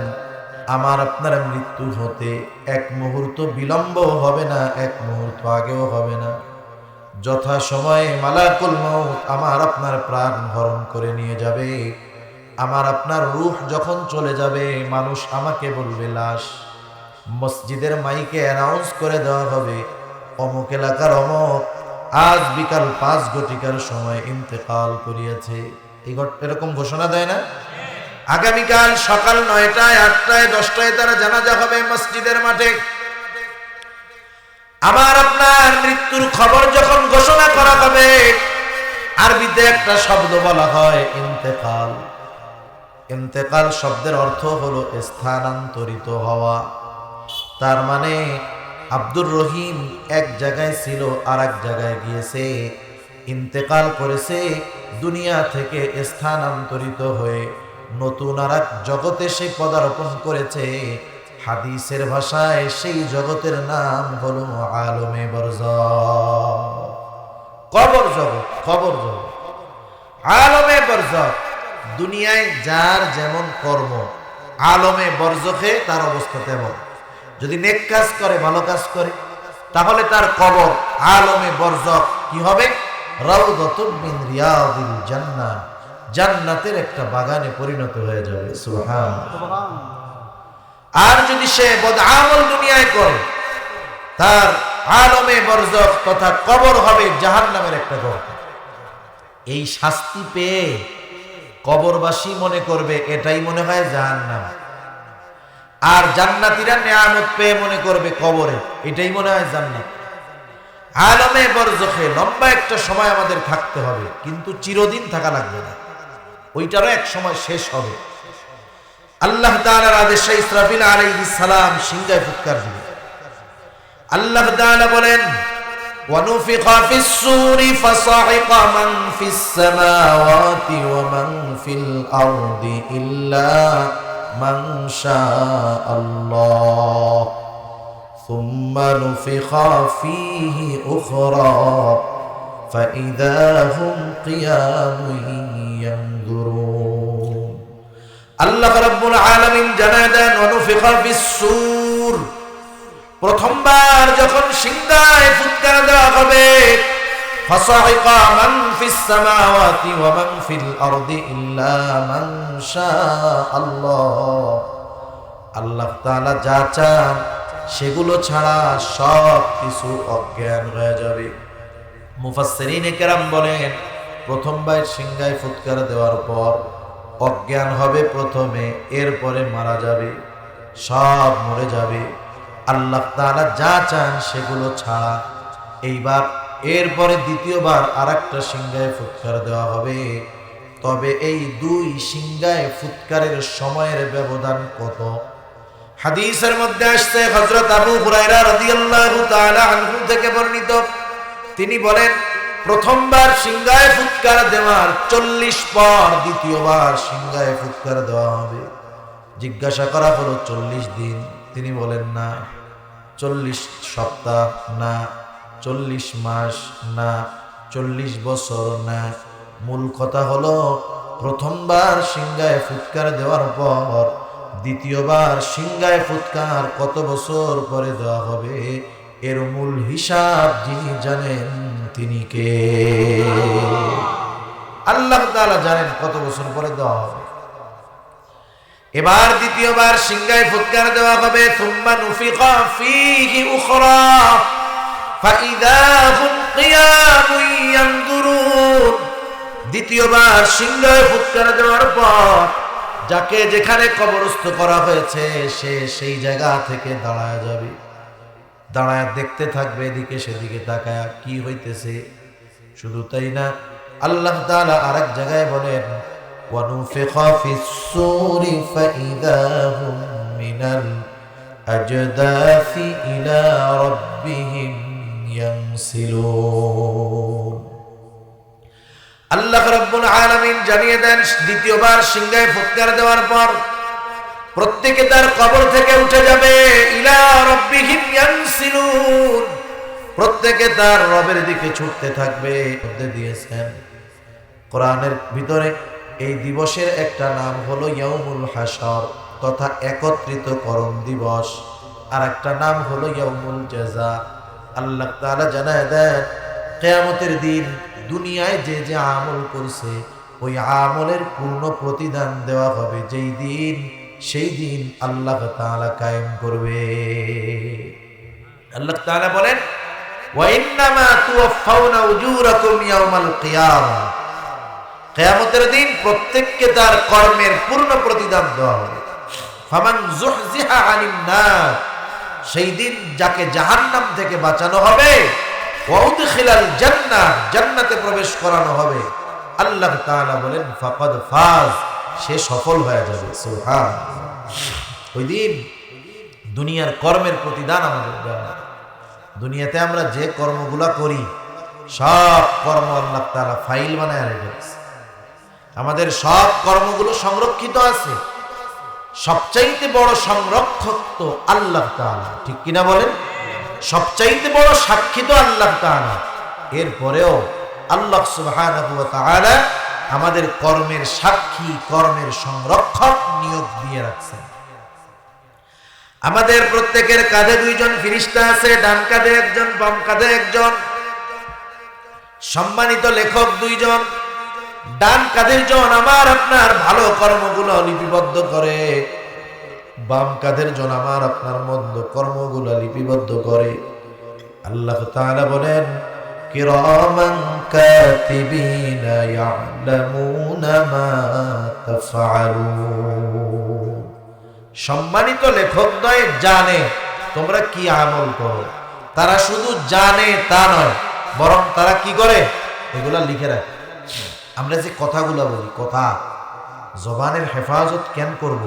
আমার আপনার মৃত্যু হতে এক মুহূর্ত বিলম্ব হবে না, এক মুহূর্ত আগেও হবে না। যথা সময়ে মালাকুল মউত আমার আপনার প্রাণ হরণ করে নিয়ে যাবে। আমার আপনার রূহ যখন চলে যাবে, মানুষ আমাকে বলবে লাশ। মসজিদের মাইকে অ্যানাউন্স করে দেওয়া হবে, অমুক এলাকার অমুক আজ বিকাল 5 ঘটিকার সময় ইন্তেকাল করিয়াছে। এরকম ঘোষণা দেয় না? আগামীকাল সকাল 9টায়, 8টায়, 10টায় তারা জানাজা হবে মসজিদের মাঠে। আমার আপনার মৃত্যুর খবর যখন ঘোষণা করা হবে, আরবিতে একটা শব্দ বলা হয় ইন্তেকাল। ইন্তেকাল শব্দের অর্থ হলো স্থানান্তরিত হওয়া। তার মানে আব্দুর রহিম এক জায়গায় ছিল আর এক জায়গায় গিয়েছে, ইন্তেকাল করেছে, দুনিয়া থেকে স্থানান্তরিত হয়ে নতুন আর এক জগতে সে পদার্পণ করেছে। হাদিসের ভাষায় সেই জগতের নাম হলো আলমে বরজখ, কবর জগৎ। কবর জগৎ, আলমে বরজখ। দুনিয়ায় যার যেমন কর্ম, আলমে বরজখে তার অবস্থা তেমন। যদি নেক কাজ করে, ভালো কাজ করে, তাহলে তার কবর আলমে বরজখ কি হবে? রাউদাতুম মিন রিয়াদিল জান্নাহ, জান্নাতের একটা বাগানে পরিণত হয়ে যাবে। সুবহানাল্লাহ। আর যদি সে বদআমল দুনিয়ায় করে, তার আলমে বরজখ তথা কবর হবে জাহান্নামের একটা ঘর। এই শাস্তি পেয়ে কবরবাসী মনে করবে এটাই মনে হয় জাহান্নাম, আর জান্নাতীরা নিয়ামত পেয়ে মনে করবে কবরে এটাই মনে হয় জান্নাত। আলমে বরজখে লম্বা একটা সময় আমাদের থাকতে হবে, কিন্তু চিরদিন থাকা লাগবে না, ওইটারও এক সময় শেষ হবে। আল্লাহ তাআলার আদেশে ইসরাফিল আলাইহিস সালাম সিংহায় ফুৎকার দিবে। আল্লাহ তাআলা বলেন, ওয়ানুফিখা ফিস সূরি ফাসাইকা মান ফিস সামাওয়াতি ওয়া মান ফিল আরদি ইল্লা মান শাআল্লাহ সুম্মা নুফিখা ফীহি উখরা ফাইযা হুম কিয়ামুন ইয়ানজুরুন। আল্লাহ রাব্বুল আলামিন জানায় দেন অনুফিখা ফিস-সূর, প্রথমবার যখন সিংহায় ফুৎকার দেওয়া হবে, ফাসাইকা মান ফিস সামাওয়াতি ওয়া মান ফিল আরদি ইল্লা মান শাআল্লাহ। আল্লাহ তাআলা যা চান সেগুলো ছাড়া সব কিছু অজ্ঞান হয়ে যাবে। মুফাসসিরিনে কেরাম বলেন, প্রথমবার সিংহায় ফুৎকার দেওয়ার পর অজ্ঞান হবে প্রথমে, এরপরে মারা যাবে, সব মরে যাবে। আল্লাহ তাআলা যা চান সেগুলো ছাড়া। এইবার এরপরে দ্বিতীয়বার আরেকটা সিংহায় ফুৎকার দেওয়া হবে। তবে এই দুই সিংহায় ফুৎকারের সময়ের ব্যবধান কত? হাদিসের মধ্যে আসছে, হযরত আবু হুরায়রা রাদিয়াল্লাহু তাআলা আনহু থেকে বর্ণিত, তিনি বলেন, প্রথমবার সিংহায় ফুৎকার দেওয়ার 40 পর দ্বিতীয়বার সিংহায় ফুৎকার দেওয়া হবে। জিজ্ঞাসা করা হলো 40 দিন, তিনি বলেন না। 40 সপ্তাহ না, 40 মাস না, 40 বছর না। মূল কথা হলো প্রথমবার সিংহায় ফুৎকার দেওয়ার পর দ্বিতীয়বার সিংহায় ফুৎকার কত বছর পরে দেওয়া হবে, এর মূল হিসাব যিনি জানেন তিনি কে? আল্লাহ তাআলা জানেন কত বছর পরে দেওয়া হবে। এবার দ্বিতীয়বার সিংহায় ফুৎকার দেওয়া হবে। সুম্মা নুফিখা ফীহি উখরা ফাইযা হুম কিয়ামুন ইয়ানজুরুন। দ্বিতীয়বার সিংহায় ফুৎকার দেওয়ার পর যাকে যেখানে কবরস্থ করা হয়েছে সে সেই জায়গা থেকে দাঁড়ায় যাবে, দাঁড়ায় দেখতে থাকবে এদিকে সেদিকে তাকায় কি হইতেছে। শুধু তাই না, আল্লাহ তাআলা আরেক জায়গায় বলেন, ওয়ানুফিখা ফিস-সূরি ফাইযা হুম মিনাল আজদাসি ইলা রাব্বিহিম ইয়ানসিলুন। আল্লাহ রাব্বুল আলামিন জানিয়ে দেন, দ্বিতীয়বার সিংহায় ফুৎকার দেওয়ার পর প্রত্যেকে তার কবর থেকে উঠে যাবে, ইলা রাব্বিহিম ইয়ানসিলুন, প্রত্যেকে তার রবের দিকে ছুটতে থাকবে। মধ্যে দিয়েছেন কোরআনের ভিতরে এই দিবসের একটা নাম হলো ইয়াউমুল হাসর তথা একত্রিতকরণ দিবস, আর একটা নাম হলো ইয়াউমুল জাযা। আল্লাহ তাআলা জানায় দেন, কিয়ামতের দিন দুনিয়ায় যে যে আমল করছে ওই আমলের পূর্ণ প্রতিদান দেওয়া হবে যেই দিন, সেই দিন আল্লাহ তাআলা কায়েম করবে। আল্লাহ তাআলা বলেন, ওয়া ইন্নামা তুওয়াফাউনা উজুরাকুম ইয়াউমাল কিয়ামা, কিয়ামতের দিন প্রত্যেককে তার কর্মের পূর্ণ প্রতিদান দেওয়া হবে। ফামান যুহজিহা আনিন নার, সেই দিন যাকে জাহান্নাম থেকে বাঁচানো হবে, ওয়া উদখিলাল জান্নাহ, জান্নাতে প্রবেশ করানো হবে। আল্লাহ তাআলা বলেন, ফাকাদ ফাজ, সে সফল হয়ে যাবে। সুবহানাল্লাহ। ওই দিন দুনিয়ার কর্মের প্রতিদান আমাদের দেওয়া হবে। দুনিয়াতে আমরা যে কর্মগুলা করি সব কর্ম আল্লাহ তাআলা ফাইল বানায় রেখেছে। আমাদের সব কর্মগুলো সংরক্ষিত আছে। সবচাইতে বড় সংরক্ষক তো আল্লাহ তাআলা, ঠিক কিনা বলেন? সবচাইতে বড় সাক্ষী তো আল্লাহ তাআলা। এরপরেও আল্লাহ সুবহানাহু ওয়া তাআলা আমাদের কর্মের সাক্ষী, কর্মের সংরক্ষক নিয়োগ দিয়ে রাখছেন। আমাদের প্রত্যেকের কাঁধে দুইজন ফেরেশতা আছে, ডান কাঁধে একজন, বাম কাঁধে একজন। সম্মানিত লেখক দুইজন, ডান কাঁধের জন আমার আপনার ভালো কর্মগুলো লিপিবদ্ধ করে, বাম কাঁধের জন আমার আপনার মন্দ কর্মগুলো লিপিবদ্ধ করে। আল্লাহ তাআলা বলেন, কিরামান কাতিবিনা ইয়ালামুনা মা তাফআলুন। সম্মানিত লেখকদ্বয় জানে তোমরা কি আমল করো। তারা শুধু জানে তা নয়, বরং তারা কি করে, এগুলা লিখে রাখে। আমরা যে কথাগুলো বলি, কথা জবানের হেফাজত কেন করব,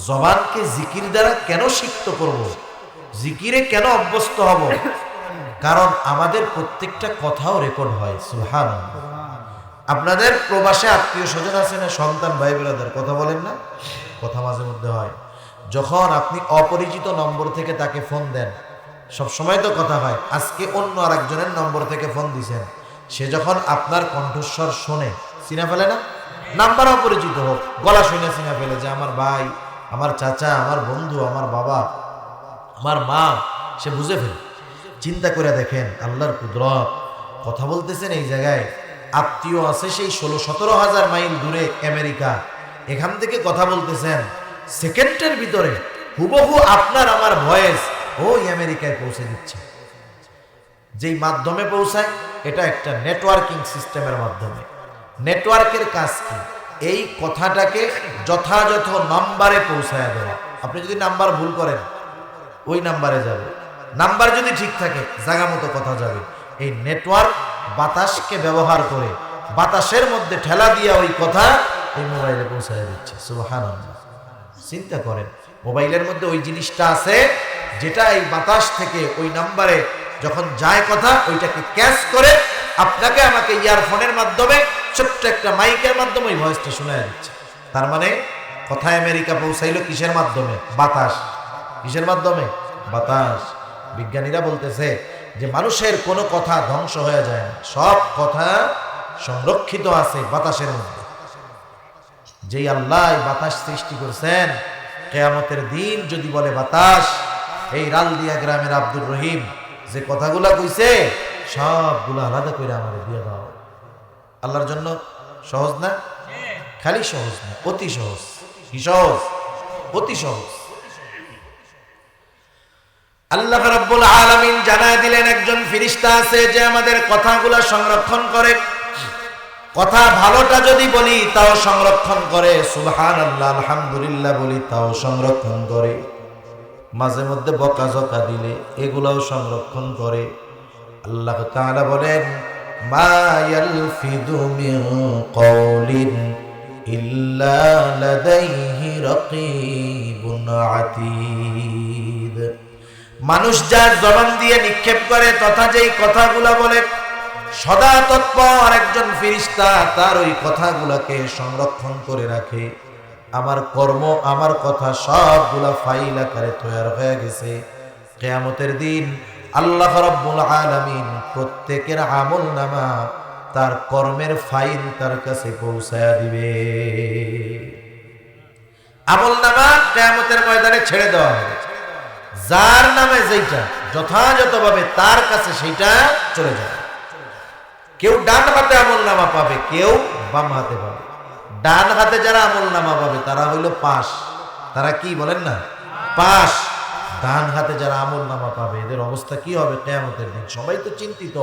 জবানকে জিকির দ্বারা কেন সিক্ত করব, জিকিরে কেন অভ্যস্ত হব, কারণ আমাদের প্রত্যেকটা কথাও রেকর্ড হয়। সুবহানাল্লাহ। আপনাদের প্রবাসে আত্মীয় স্বজন আছে না, সন্তান ভাই ব্রাদার, কথা বলেন না? কথা মাঝে মধ্যে হয়। যখন আপনি অপরিচিত নম্বর থেকে তাকে ফোন দেন, সব সময় তো কথা হয়, আজকে অন্য আরেকজনের নম্বর থেকে ফোন দিছেন, সে যখন আপনার কণ্ঠস্বর শোনে চিনা ফেলে না? নাম্বার অপরিচিত হোক, গলা শুনে চিনা ফেলে যে আমার ভাই, আমার চাচা, আমার বন্ধু, আমার বাবা, আমার মা, সে বুঝে ফেলে। চিন্তা করে দেখেন আল্লাহর কুদরত। কথা বলতেছেন এই জায়গায়, আত্মীয় আছে সেই 16-17 হাজার মাইল দূরে আমেরিকা, এখান থেকে কথা বলতেছেন, সেকেন্ডের ভিতরে হুবহু আপনার আমার ভয়েস ওই আমেরিকায় পৌঁছে দিচ্ছে। যেই মাধ্যমে পৌঁছায় এটা একটা নেটওয়ার্কিং সিস্টেমের মাধ্যমে। নেটওয়ার্কের কাজ কি? এই কথাটাকে যথাযথ নাম্বারে পৌঁছায় দেওয়া। আপনি যদি নাম্বার ভুল করেন ওই নাম্বারে যাবে, নাম্বার যদি ঠিক থাকে জায়গা মতো কথা যাবে। এই নেটওয়ার্ক বাতাসকে ব্যবহার করে বাতাসের মধ্যে ঠেলা দিয়া ওই কথা এই মোবাইলে পৌঁছায় দিচ্ছে। সুবহানাল্লাহ। চিন্তা করেন, মোবাইলের মধ্যে ওই জিনিসটা আছে যেটা এই বাতাস থেকে ওই নাম্বারে যখন যায় কথা, ওইটাকে ক্যাচ করে আপনাকে আমাকে ইয়ারফোনের মাধ্যমে ছোট্ট একটা মাইকের মাধ্যমে ওই ভয়েসটা শোনায় দিচ্ছে। তার মানে কথা আমেরিকা পৌঁছাইলো কিসের মাধ্যমে? বাতাস। কিসের মাধ্যমে? বাতাস। বিজ্ঞানীরা বলতেছে যে মানুষের কোনো কথা ধ্বংস হয়ে যায় না, সব কথা সংরক্ষিত আছে বাতাসের মধ্যে। যেই আল্লাহ বাতাস সৃষ্টি করছেন, কিয়ামতের দিন যদি বলে বাতাস, এই রালদিয়া গ্রামের আব্দুর রহিম যে কথাগুলা কইছে সবগুলো আলাদা করে আমারে দিয়ে দাও। আল্লাহর জন্য সহজ না? খালি সহজ না, অতি সহজ। কি সহজ? অতি সহজ। আল্লাহ রাব্বুল আলামিন জানায় দিলেন একজন ফেরেশতা আছে যে আমাদের কথাগুলা সংরক্ষণ করে। কথা ভালোটা যদি বলি তাও সংরক্ষণ করে, সুবহানাল্লাহ আলহামদুলিল্লাহ বলি তাও সংরক্ষণ করে, মাঝে মধ্যে বকাঝকা দিলে এগুলাও সংরক্ষণ করে। আল্লাহ তাআলা বলেন মা ইয়ালফিযু মিন কওলিন ইল্লা লাদাইহি রাকীবুন আতীদ। মানুষ যার জবান দিয়ে নিক্ষেপ করে তথা যেই কথাগুলা বলে, সদা তৎপর একজন ফেরেশতা তার ওই কথাগুলাকে সংরক্ষণ করে রাখে। আমার কর্ম, আমার কথা সবগুলা ফাইল আকারে তৈরি হয়ে গেছে। কিয়ামতের দিন আল্লাহ রাব্বুল আলামিন প্রত্যেকের আমলনামা, তার কর্মের ফাইল তার কাছে পৌঁছায়া দিবে। আমলনামা কিয়ামতের ময়দানে ছেড়ে দেওয়া হবে, যার নামে যেটা যথাযথভাবে তার কাছে সেটা চলে যাবে। কেউ ডান হাতে আমলনামা পাবে, কেউ বাম হাতে পাবে। ডান হাতে যারা আমলনামা পাবে তারা হইল পাস। তারা কি বলেন না? পাস। ডান হাতে যারা আমলনামা পাবে এদের অবস্থা কি হবে কিয়ামতের দিন? সবাই তো চিন্তিত।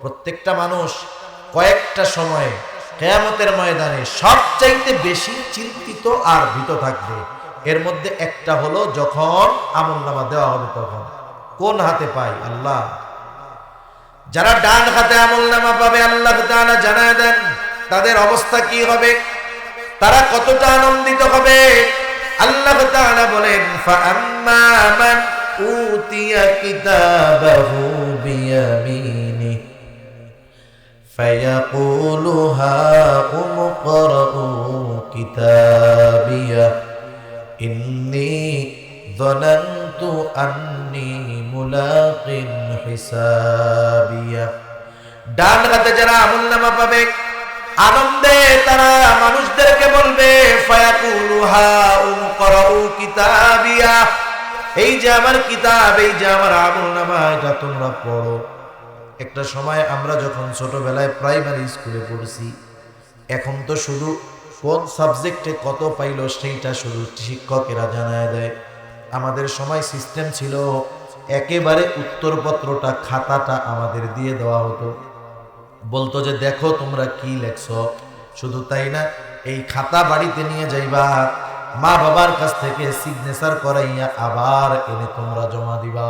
প্রত্যেকটা মানুষ কয়েকটা সময়ে কিয়ামতের ময়দানে সবচাইতে বেশি চিন্তিত আর ভীত থাকবে। এর মধ্যে একটা হলো যখন আমলনামা দেওয়া হবে তখন কোন হাতে পাই আল্লাহ। যারা ডান হাতে আমলনামা পাবে আল্লাহ তাআলা জানায় দেন তাদের অবস্থা কি হবে, তারা কতটা আনন্দিত হবে। আল্লাহ তাআলা বলেন ফাআম্মা মান উতিয়া কিতাবাহু বিয়ামিনি ফায়াকুলু হাউম ইকরাউ কিতাবিয়া ইন্নী যানানতু আন্নী মুলাকিন হিসাবিয়া। ডান হাতে যারা আমলনামা পাবে আনন্দে তারা মানুষদেরকে বলবে ফায়াকুলু হাউম ইকরাউ কিতাবিয়া, এই যে আমার কিতাব, এই যে আমার আমলনামা, এটা তোমরা পড়ো। একটা সময় আমরা যখন ছোটবেলায় প্রাইমারি স্কুলে পড়ছি, এখন তো শুধু কোন সাবজেক্টে কত পাইলো সেইটা শুধু শিক্ষকেরা জানায় দেয়। আমাদের সময় সিস্টেম ছিল একেবারে উত্তরপত্রটা, খাতাটা আমাদের দিয়ে দেওয়া হতো। বলতো যে দেখো তোমরা কি লেখছো। শুধু তাই না, এই খাতা বাড়িতে নিয়ে যাইবা, মা বাবার কাছ থেকে সিগনেচার করাইয়া আবার এনে তোমরা জমা দিবা।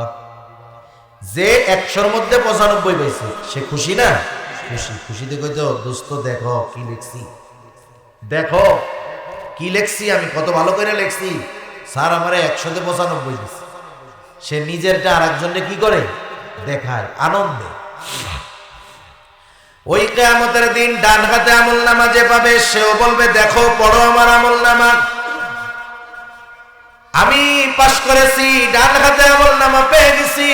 যে 100-র মধ্যে 95 পাইছে সে খুশি না? খুশি। খুশিতে কইতো দোস্ত দেখো কি লিখছি, দেখো কি লেখছি, আমি কত ভালো করে লেখছি, স্যার আমারে 100-তে 95 দিচ্ছে। সে নিজেরটা আর একজনকে কি করে দেখায় আনন্দে। ওই কিয়ামতের দিন ডান হাতে আমলনামা যে পাবে সেও বলবে দেখো পড়ো আমার আমলনামা। আমি পাশ করেছি, ডান হাতে আমলনামা পেয়ে গেছি।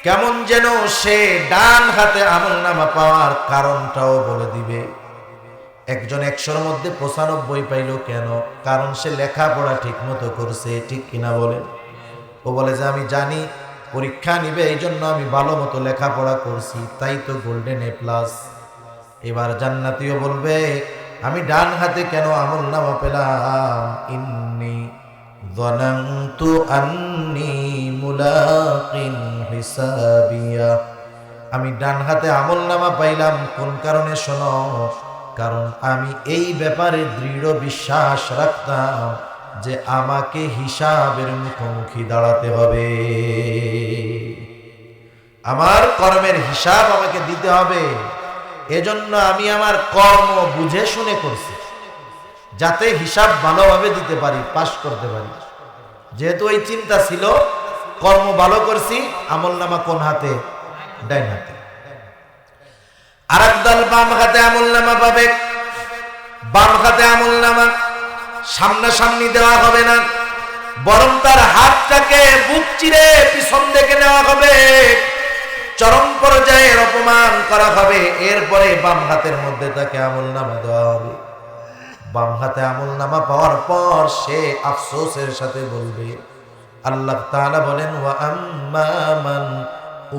কেমন যেন সে ডান হাতে আমলনামা পাওয়ার কারণটাও বলে দিবে। একজন 100-র মধ্যে 95 পাইল কেন? কারণ সে লেখাপড়া ঠিক মতো করছে, ঠিক কিনা বলেন? ও বলে যে আমি জানি পরীক্ষা নিবে, এই জন্য আমি ভালো মতো লেখাপড়া করছি, তাই তো গোল্ডেন A+। এবার জান্নাতীও বলবে আমি ডান হাতে কেন আমলনামা পেলাম? ইন্নী যানানতু আন্নী মুলাকিন হিসাবিয়া। আমি ডান হাতে আমলনামা পাইলাম কোন কারণে? শোনো, কারণ আমি এই ব্যাপারে দৃঢ় বিশ্বাস রাখতাম যে আমাকে হিসাবের মুখোমুখি দাঁড়াতে হবে, আমার কর্মের হিসাব আমাকে দিতে হবে। এজন্য আমি আমার কর্ম বুঝে শুনে করছি, যাতে হিসাব ভালোভাবে দিতে পারি, পাশ করতে পারি। যেহেতু এই চিন্তা ছিল, কর্ম ভালো করছি, আমলনামা কোন হাতে? ডান হাতে। আরেক দল বাম হাতে আমলনামা পাবে। বাম হাতে আমলনামা সামনাসামনি দেওয়া হবে না, বরং তার হাতটাকে বুক চিরে পিছন থেকে নেওয়া হবে, চরম পর্যায়ের অপমান করা হবে। এরপরে বাম হাতের মধ্যে তাকে আমলনামা দেওয়া হবে। বাম হাতে আমলনামা পাওয়ার পর সে আফসোসের সাথে বলবে, আল্লাহ তাআলা বলেন ওয়া আম্মা মান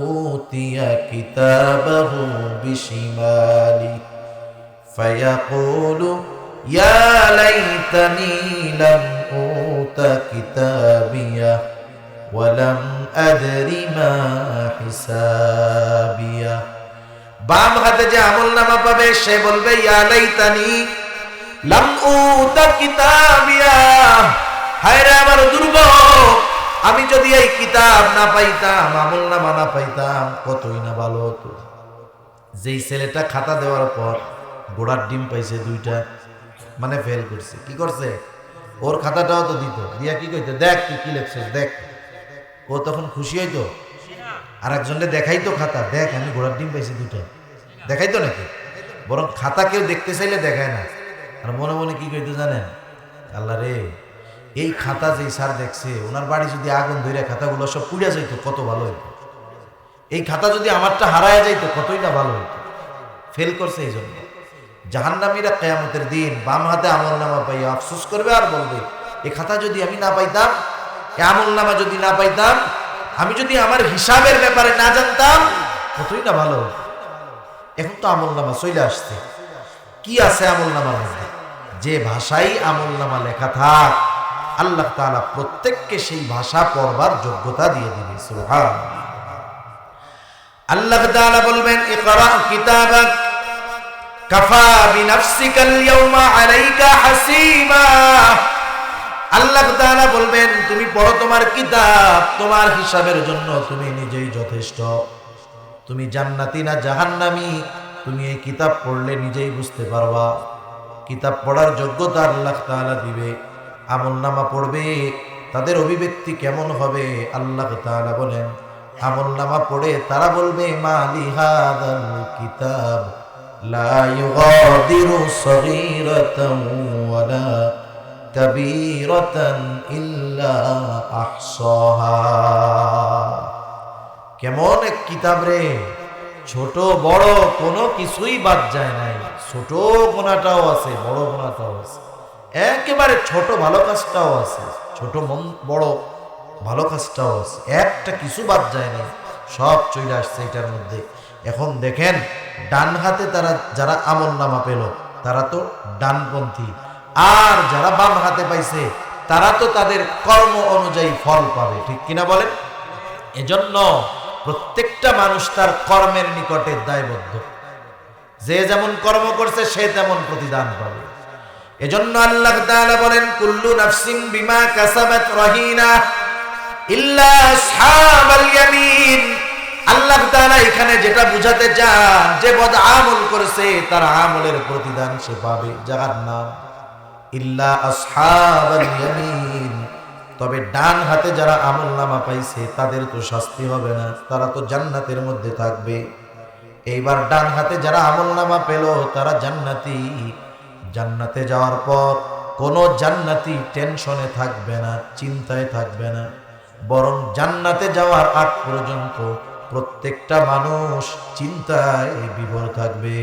উতিয়া কিতাবাহু বিশিমালি ফায়াকুলু ইয়া লাইতানি লাম উতা কিতাবিয়া ওয়া লাম আদরি মা হিসাবিয়া। বাম হাতে যে আমলনামা পাবে সে বলবে ইয়া লাইতানি লাম উতা কিতাবিয়া, হায় রে আমার দুর্ভোগ, আমি যদি এই কিতাব না পাইতাম, আমলনামা না পাইতাম, কতই না ভালো হতো। যেই ছেলেটা খাতা দেওয়ার পর গোড়ার ডিম পাইছে 2টা, মানে ফেল করছে, কি করছে? ওর খাতাটাও তো দিত, দিয়া কি কইতো, দেখ তুই কি লিখছিস দেখ। ও তখন খুশি হইতো? আর একজনকে দেখাইতো খাতা, দেখ আমি গোড়ার ডিম পাইছি 2টা, দেখাইতো নাকি? বরং খাতা কেউ দেখতে চাইলে দেখায় না, আর মনে মনে কি কইতো জানেন? আল্লাহ রে, এই খাতা যেই স্যার দেখছে, ওনার বাড়ি যদি আগুন ধরে খাতাগুলো সব পুড়ে যাইতো, কত ভালো হইতো। এই খাতা যদি আমারটা হারায় যাইতো, কতই না ভালো হইতো। ফেল করছে এই জন্য। জাহান্নামীরা কিয়ামতের দিন বাম হাতে আমলনামা পাইয়া আফসোস করবে আর বলবে, এই খাতা যদি আমি না পাইতাম, এই আমলনামা যদি না পাইতাম, আমি যদি আমার হিসাবের ব্যাপারে না জানতাম, কতই না ভালো হতো। এখন তো আমলনামা চলে আসছে, কি আছে আমলনামার মধ্যে? যে ভাষাই আমলনামা লেখা থাক, আল্লাহ তাআলা প্রত্যেককে সেই ভাষা পড়বার যোগ্যতা দিয়ে দিবে। সুবহানাল্লাহ। আল্লাহ তাআলা বলবেন ইকরা কিতাবাক কাফা বিনাফসিকাল ইয়াওমা আলাইকা হাসিবা। আল্লাহ তাআলা বলবেন তুমি পড়ো তোমার কিতাব, তোমার হিসাবের জন্য তুমি নিজেই যথেষ্ট। তুমি জান্নাতি না জাহান্নামী, তুমি এই কিতাব পড়লে নিজেই বুঝতে পারবা। কিতাব পড়ার যোগ্যতা আল্লাহ তাআলা দিবে। আমলনামা পড়বে, তাদের অভিব্যক্তি কেমন হবে? আল্লাহ তাআলা বলেন আমলনামা পড়ে তারা বলবে মালি হাদাল কিতাব লা ইউগাদিরু সগীরাতান ওয়ালা কাবীরাতান ইল্লা আহসাহা। কেমন এক কিতাব রে, ছোট বড় কোনো কিছুই বাদ যায় নাই। ছোট গোনাটাও আছে, বড় গোনাটাও আছে, একেবারে ছোট ভালো কাজটাও আছে, ছোট মন বড় ভালো কাজটাও আছে, একটা কিছু বাদ যায় নাই, সব চলে আসছে এটার মধ্যে। এখন দেখেন ডান হাতে তারা যারা আমলনামা পেল তারা তো ডানপন্থী, আর যারা বাম হাতে পাইছে তারা তো তাদের কর্ম অনুযায়ী ফল পাবে, ঠিক কিনা বলেন? এজন্য প্রত্যেকটা মানুষ তার কর্মের নিকটে দায়বদ্ধ। যে যেমন কর্ম করছে সে তেমন প্রতিদান পাবে। এজন্য আল্লাহ তাআলা বলেন কুল্লু নাফসিন বিমা কাসাবাত রাহিনা ইল্লা আসহাবাল ইয়ামিন। আল্লাহ তাআলা এখানে যেটা বুঝাতে চান, যে বদ আমল করেছে তার আমলের প্রতিদান সে পাবে জাহান্নাম। ইল্লা আসহাবাল ইয়ামিন, তবে ডান হাতে যারা আমলনামা পাইছে তাদের তো শাস্তি হবে না, তারা তো জান্নাতের মধ্যে থাকবে। এইবার ডান হাতে যারা আমলনামা পেল তারা জান্নাতি। জান্নাতে যাওয়ার পর কোনো জান্নাতি টেনশনে থাকবে না, চিন্তায় থাকবে না, বরং জান্নাতে যাওয়ার আগ পর্যন্ত প্রত্যেকটা মানুষ চিন্তায় বিভোর থাকবে।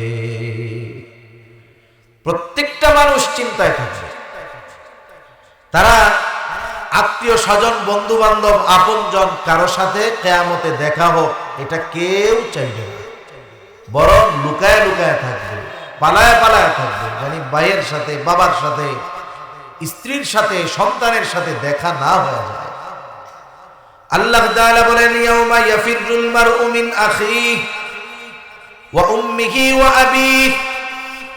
প্রত্যেকটা মানুষ চিন্তায় থাকবে। তারা আত্মীয় স্বজন, বন্ধু বান্ধব, আপনজন কারো সাথে কিয়ামতে দেখা হোক এটা কেউ চাইবে না, বরং লুকায় লুকায় থাকবে, পালায় পালায় থাকবে, মানে ভাইয়ের সাথে, বাবার সাথে, স্ত্রীর সাথে, সন্তানের সাথে দেখা না হয়ে যায়। আল্লাহ তাআলা বলেন, ইয়াউমা ইয়াফিরুল মারউ মিন আখিহি ওয়া উম্মিহি ওয়া আবিহি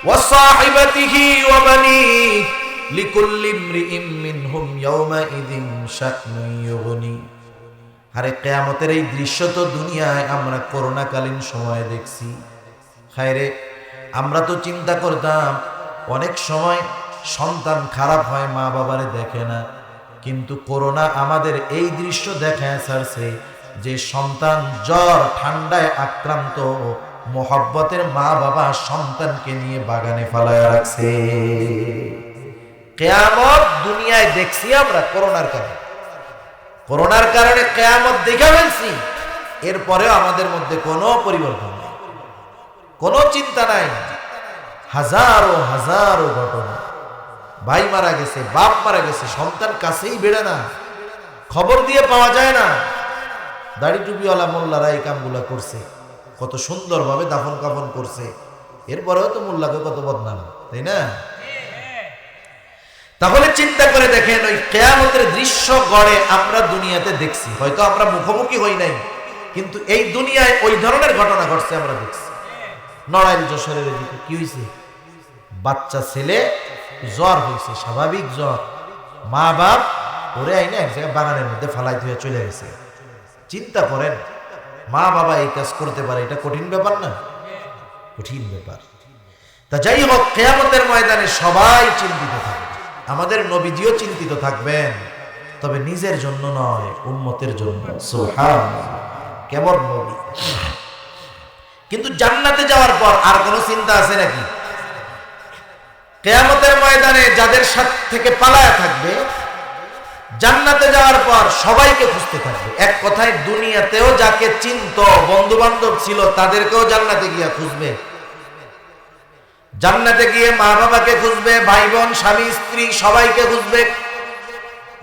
ওয়া সাহিবাতিহি ওয়া বানিহি লিকুল্লি ইমরিইম মিনহুম ইয়াউমা ইযিন শা'নুন ইউগনি। আরে কিয়ামতের এই দৃশ্য তো দুনিয়ায় আমরা করোনাকালীন সময়ে দেখছি। খায়রে, আমরা তো চিন্তা করতাম অনেক সময় সন্তান খারাপ হয়, মা বাবারে দেখে না, কিন্তু করোনা আমাদের এই দৃশ্য দেখায় ছাড়ছে যে সন্তান জ্বর ঠান্ডায় আক্রান্ত, মোহব্বতের মা বাবা সন্তানকে নিয়ে বাগানে ফালায় রাখছে। কিয়ামত দুনিয়ায় দেখছি আমরা করোনার কারণে, করোনার কারণে কিয়ামত দেখে ফেলছি, এরপরেও আমাদের মধ্যে কোনো পরিবর্তন নেই, কোনো চিন্তা নাই। হাজারো হাজারো ঘটনা, ভাই মারা গেছে, বাপ মারা গেছে, সন্তান কাছেই বেড়ে না, খবর দিয়ে পাওয়া যায় না। দাড়ি টুপিওয়ালা মোল্লারা এই কামগুলা করছে, কত সুন্দরভাবে দাফন কাফন করছে, এরপরেও তো মোল্লাকে কত বদনাম, তাই না? তাহলে চিন্তা করে দেখেন, ওই কিয়ামতের দৃশ্য গড়ে আমরা দুনিয়াতে দেখছি, হয়তো আমরা মুখোমুখি হই নাই, কিন্তু এই দুনিয়ায় ওই ধরনের ঘটনা ঘটছে আমরা দেখছি। নড়াইল যশোরের দিকে কি হয়েছে, বাচ্চা ছেলে জ্বর হয়েছে, স্বাভাবিক জ্বর, মা বাপ ওরে আইনে এক জায়গায় বাগানের মধ্যে ফালাই দিয়ে চলে গেছে। চিন্তা করেন, মা বাবা এই কাজ করতে পারে, এটা কঠিন ব্যাপার না? কঠিন ব্যাপার। তা যাই হোক, কিয়ামতের ময়দানে সবাই চিন্তিত থাকবে, আমাদের নবীজিও চিন্তিত থাকবেন, তবে নিজের জন্য নয়, উম্মতের জন্য। সুবহানাল্লাহ, কেমন নবী! কিন্তু জান্নাতে যাওয়ার পর আর কোনো চিন্তা আছে নাকি? কিয়ামতের ময়দানে যাদের সাথে থেকে পালায়া থাকবে, জান্নাতে যাওয়ার পর সবাইকে খুঁজতে থাকবে। এক কথায় দুনিয়াতেও যাকে চিনত, বন্ধু বান্ধব ছিল, তাদেরকেও জান্নাতে গিয়ে খুঁজবে। জান্নাতে গিয়ে মা বাবাকে খুঁজবে, ভাই বোন, স্বামী স্ত্রী সবাইকে খুঁজবে,